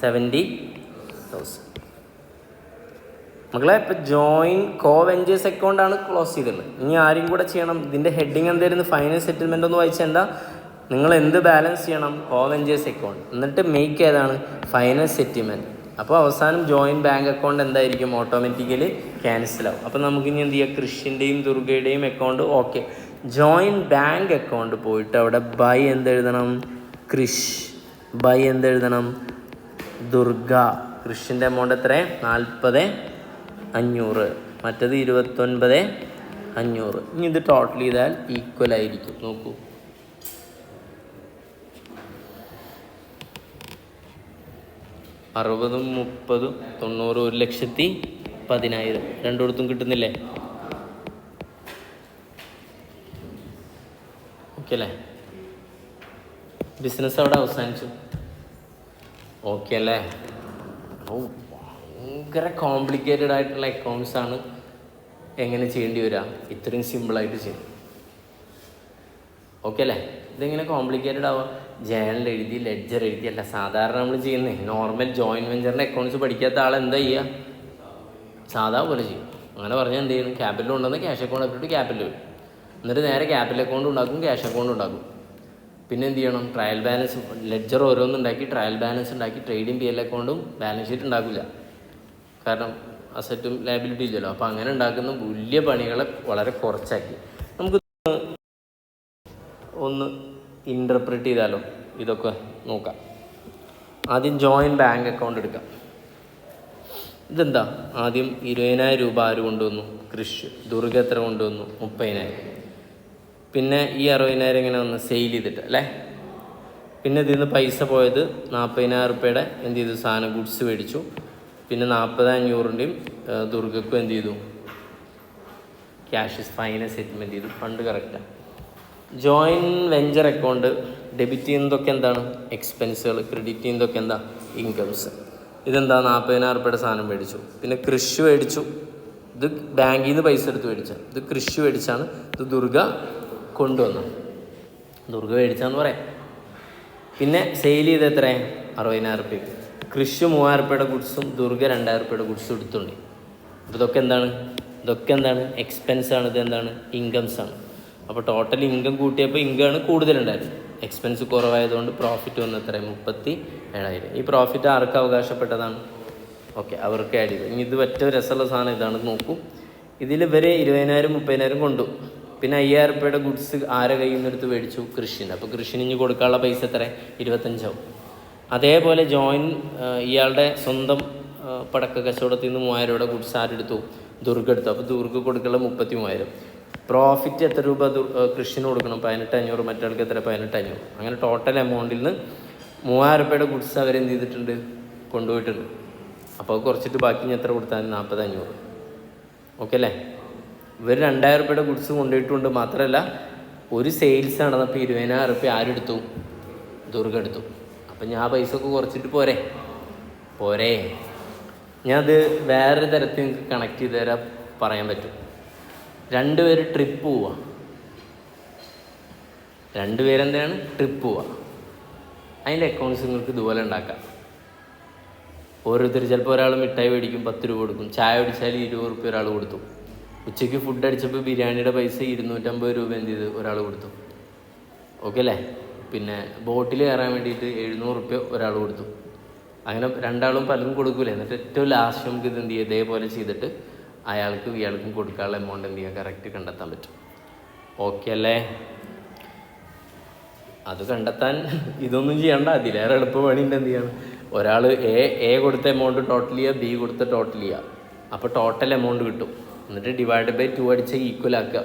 70,000. മക്കളെ ഇപ്പോൾ ജോയിൻ കോവഞ്ചേഴ്സ് അക്കൗണ്ടാണ് ക്ലോസ് ചെയ്തിട്ടുള്ളത്. ഇനി ആരും കൂടെ ചെയ്യണം. ഇതിൻ്റെ ഹെഡിങ് എന്തായിരുന്നു? ഫൈനൽ സെറ്റിൽമെൻ്റ് ഒന്ന് വായിച്ചാൽ എന്താ? നിങ്ങൾ എന്ത് ബാലൻസ് ചെയ്യണം? Co-venturers account. എന്നിട്ട് മേക്ക് ഏതാണ്? Final settlement. അപ്പോൾ അവസാനം ജോയിൻറ്റ് ബാങ്ക് അക്കൗണ്ട് എന്തായിരിക്കും? ഓട്ടോമാറ്റിക്കലി ക്യാൻസലാവും. അപ്പോൾ നമുക്കിനി എന്ത് ചെയ്യുക? കൃഷിൻ്റെയും ദുർഗയുടെയും account okay. Joint bank account പോയിട്ട് അവിടെ ബൈ എന്തെഴുതണം? കൃഷ്. ബൈ എന്തെഴുതണം? ദുർഗ. കൃഷിൻ്റെ എമൗണ്ട് എത്ര? 40,500. മറ്റത് 29,500. ഇനി ഇത് ടോട്ടൽ ചെയ്താൽ ഈക്വൽ ആയിരിക്കും. നോക്കൂ. അറുപതും 30, 90, 1,10,000. രണ്ടിടത്തും കിട്ടുന്നില്ലേ? ഓക്കെ അല്ലേ? ബിസിനസ് അവിടെ അവസാനിച്ചു. ഓക്കെ അല്ലേ? ഭയങ്കര കോംപ്ലിക്കേറ്റഡ് ആയിട്ടുള്ള അക്കൗണ്ട്സാണ്. എങ്ങനെ ചെയ്യേണ്ടി വരിക? ഇത്രയും സിമ്പിളായിട്ട് ചെയ്യും. ഓക്കെ അല്ലേ? ഇതെങ്ങനെ കോംപ്ലിക്കേറ്റഡ് ആവുക? ജേണൽ എഴുതി ലെഡ്ജർ എഴുതി അല്ല സാധാരണ നമ്മൾ ചെയ്യുന്നത്. നോർമൽ ജോയിൻറ്റ് വെഞ്ചറിൻ്റെ അക്കൗണ്ട്സ് പഠിക്കാത്ത ആൾ എന്താ ചെയ്യുക? സാധാ പോലെ ചെയ്യും. അങ്ങനെ പറഞ്ഞാൽ എന്ത് ചെയ്യണം? ക്യാപിറ്റൽ ഉണ്ടെന്ന് ക്യാഷ് അക്കൗണ്ട് ഇട്ടിട്ട് ക്യാപിറ്റൽ വരും. എന്നിട്ട് നേരെ ക്യാപിറ്റൽ അക്കൗണ്ട് ഉണ്ടാക്കും, ക്യാഷ് അക്കൗണ്ട് ഉണ്ടാക്കും. പിന്നെ എന്ത് ചെയ്യണം? ട്രയൽ ബാലൻസ് ലെഡ്ജർ ഓരോന്നുണ്ടാക്കി ട്രയൽ ബാലൻസ് ഉണ്ടാക്കി ട്രേഡിങ് PL അക്കൗണ്ടും ബാലൻസ് ഷീറ്റ് ഉണ്ടാക്കില്ല. കാരണം അസറ്റും ലയബിലിറ്റി ഇല്ലല്ലോ. അപ്പോൾ അങ്ങനെ ഉണ്ടാക്കുന്ന വലിയ പണികളെ വളരെ കുറച്ചാക്കി നമുക്ക് ഒന്ന് ഇൻ്റർപ്രറ്റ് ചെയ്താലോ? ഇതൊക്കെ നോക്കാം. ആദ്യം ജോയിൻറ്റ് ബാങ്ക് അക്കൗണ്ട് എടുക്കാം. ഇതെന്താ? ആദ്യം 20,000 രൂപ ആര് കൊണ്ടുവന്നു? കൃഷി. ദുർഗ എത്ര കൊണ്ടുവന്നു? 30,000. പിന്നെ ഈ 60,000 എങ്ങനെ വന്ന്? സെയിൽ ചെയ്തിട്ട് അല്ലേ? പിന്നെ ഇതിൽ നിന്ന് പൈസ പോയത് 40,000 രൂപയുടെ എന്ത് ചെയ്തു? സാധനം ഗുഡ്സ് മേടിച്ചു. പിന്നെ 40,500ൻ്റെയും ദുർഗക്കും എന്ത് ചെയ്തു? ക്യാഷ് ഫൈനൽ സെറ്റിൽമെൻറ്റ് ചെയ്തു. ഫണ്ട് കറക്റ്റാണ്. ജോയിൻറ്റ് വെഞ്ചർ അക്കൗണ്ട് ഡെബിറ്റ് ചെയ്യുന്നതൊക്കെ എന്താണ്? എക്സ്പെൻസുകൾ. ക്രെഡിറ്റ് ചെയ്യുന്നതൊക്കെ എന്താ? ഇൻകംസ്. ഇതെന്താ? 40,000 രൂപയുടെ സാധനം മേടിച്ചു. പിന്നെ കൃഷി മേടിച്ചു. ഇത് ബാങ്കിൽ നിന്ന് പൈസ എടുത്ത് മേടിച്ചാണ്. ഇത് കൃഷി മേടിച്ചാണ്. ഇത് ദുർഗ കൊണ്ടുവന്നു. ദുർഗ മേടിച്ചാന്ന് പറയാം. പിന്നെ സെയിൽ ചെയ്ത് എത്ര 60,000 റുപ്യക്ക്. കൃഷി 3,000 റുപ്യയുടെ ഗുഡ്സും ദുർഗ 2,000 റുപ്യയുടെ ഗുഡ്സും എടുത്തുണ്ട്. അപ്പോൾ ഇതൊക്കെ എന്താണ് എക്സ്പെൻസാണ്. ഇതെന്താണ് ഇൻകംസാണ്. അപ്പോൾ ടോട്ടൽ ഇൻകം കൂട്ടിയപ്പോൾ ഇൻകമാണ് കൂടുതലുണ്ടായിരുന്നു. എക്സ്പെൻസ് കുറവായതുകൊണ്ട് പ്രോഫിറ്റ് വന്ന് എത്ര 37,000. ഈ പ്രോഫിറ്റ് ആർക്ക് അവകാശപ്പെട്ടതാണ്? ഓക്കെ, അവർക്ക് ആഡ് ചെയ്തു. ഇനി ഇത് ഏറ്റവും രസമുള്ള സാധനം ഇതാണ്, നോക്കൂ. ഇതിൽ ഇവർ 20,000 30,000 കൊണ്ടു. പിന്നെ 5,000 റുപ്യയുടെ ഗുഡ്സ് ആരെ കയ്യിൽ നിന്ന് എടുത്ത് മേടിച്ചു? കൃഷിന്. അപ്പോൾ കൃഷിന് ഇനി കൊടുക്കാനുള്ള പൈസ എത്ര 25,000. അതേപോലെ ജോയിൻ ഇയാളുടെ സ്വന്തം പടക്ക കച്ചവടത്തിൽ നിന്ന് 3,000 രൂപയുടെ ഗുഡ്സ് ആരെടുത്തു? ദുർഗ എടുത്തു. അപ്പോൾ ദുർഗ കൊടുക്കാനുള്ള 33,000. പ്രോഫിറ്റ് എത്ര രൂപ കൃഷിന് കൊടുക്കണം? 18,500. മറ്റാൾക്ക് എത്ര? 18,500. അങ്ങനെ ടോട്ടൽ എമൗണ്ടിൽ നിന്ന് 3,000 റുപ്യയുടെ ഗുഡ്സ് അവരെന്ത് ചെയ്തിട്ടുണ്ട്? കൊണ്ടുപോയിട്ടുണ്ട്. അപ്പോൾ കുറച്ചിട്ട് ബാക്കി ഇനി എത്ര കൊടുത്താൽ? 40,500. ഓക്കെ അല്ലേ? ഇവർ 2,000 റുപ്യയുടെ ഗുഡ്സ് കൊണ്ടുപോയിട്ടുണ്ട്. മാത്രമല്ല ഒരു സെയിൽസ് നടന്നപ്പോൾ 20,000 റുപ്യ ആരെടുത്തു? ദുർഗ എടുത്തു. അപ്പം ഞാൻ പൈസ ഒക്കെ കുറച്ചിട്ട് പോരെ. ഞാൻ അത് വേറൊരു തരത്തിൽ നിങ്ങൾക്ക് കണക്ട് ചെയ്ത് തരാൻ പറയാൻ പറ്റും. 2 പേര് ട്രിപ്പ് പോവുക. 2 പേരെന്താണ്? ട്രിപ്പ് പോവുക. അതിൻ്റെ അക്കൗണ്ട്സ് നിങ്ങൾക്ക് ഇതുപോലെ ഉണ്ടാക്കാം. ഓരോരുത്തർ ചിലപ്പോൾ ഒരാൾ മിഠായി മേടിക്കും, 10 രൂപ കൊടുക്കും. ചായ കുടിച്ചാൽ 20 റുപ്യ ഒരാൾ കൊടുത്തു. ഉച്ചയ്ക്ക് ഫുഡ് അടിച്ചപ്പോൾ ബിരിയാണിയുടെ പൈസ 250 രൂപ എന്ത് ചെയ്ത് ഒരാൾ കൊടുത്തു. ഓക്കെ അല്ലേ? പിന്നെ ബോട്ടിൽ കയറാൻ വേണ്ടിയിട്ട് 700 റുപ്യ ഒരാൾ കൊടുത്തു. അങ്ങനെ രണ്ടാളും പലരും കൊടുക്കൂലേ. എന്നിട്ട് ഏറ്റവും ലാസ്റ്റ് നമുക്ക് ഇത് എന്ത് ചെയ്യുക? ഇതേപോലെ ചെയ്തിട്ട് അയാൾക്കും ഇയാൾക്കും കൊടുക്കാനുള്ള എമൗണ്ട് എന്ത് ചെയ്യുക? കറക്റ്റ് കണ്ടെത്താൻ പറ്റും. ഓക്കെ അല്ലേ? അത് കണ്ടെത്താൻ ഇതൊന്നും ചെയ്യണ്ട, അതിലേറെ എളുപ്പ പണിയുണ്ട്. എന്ത് ചെയ്യണം? ഒരാൾ എ കൊടുത്ത എമൗണ്ട് ടോട്ടൽ ചെയ്യുക, ബി കൊടുത്ത ടോട്ടൽ ചെയ്യുക. അപ്പോൾ ടോട്ടൽ എമൗണ്ട് കിട്ടും. എന്നിട്ട് ഡിവൈഡ് ബൈ 2 അടിച്ച് ഈക്വൽ ആക്കുക.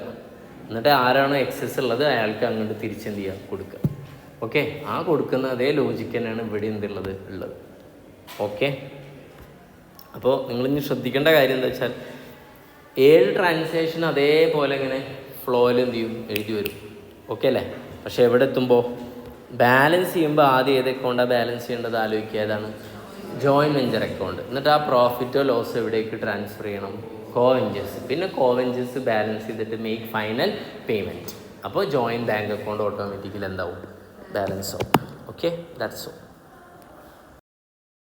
എന്നിട്ട് ആരാണോ എക്സസ് ഉള്ളത് അയാൾക്ക് അങ്ങോട്ട് തിരിച്ചെന്ത് ചെയ്യുക? കൊടുക്കുക. ഓക്കെ, ആ കൊടുക്കുന്ന അതേ ലോജിക്ക് തന്നെയാണ് ഇവിടെ ഉള്ളത്. ഓക്കെ, അപ്പോൾ നിങ്ങളിനി ശ്രദ്ധിക്കേണ്ട കാര്യം എന്താ വെച്ചാൽ 7 ട്രാൻസാക്ഷൻ അതേപോലെ ഇങ്ങനെ ഫ്ലോയിൽ എന്ത് ചെയ്യും? എഴുതി വരും. ഓക്കെ അല്ലേ? പക്ഷേ എവിടെ എത്തുമ്പോൾ ബാലൻസ് ചെയ്യുമ്പോൾ ആദ്യം ഏത് അക്കൗണ്ടാണ് ബാലൻസ് ചെയ്യേണ്ടത് ആലോചിക്കുക. ഏതാണ്? Join venture account. എന്നിട്ട് ആ പ്രോഫിറ്റോ ലോസോ എവിടേക്ക് ട്രാൻസ്ഫർ ചെയ്യണം? കോവെഞ്ചേഴ്സ്. പിന്നെ കോവെഞ്ചേഴ്സ് ബാലൻസ് ചെയ്തിട്ട് മേക്ക് ഫൈനൽ പേയ്മെൻറ്റ്. അപ്പോൾ ജോയിൻ ബാങ്ക് അക്കൗണ്ട് ഓട്ടോമാറ്റിക്കലി എന്താവും? ബാലൻസ് ആവും. Okay, that's all.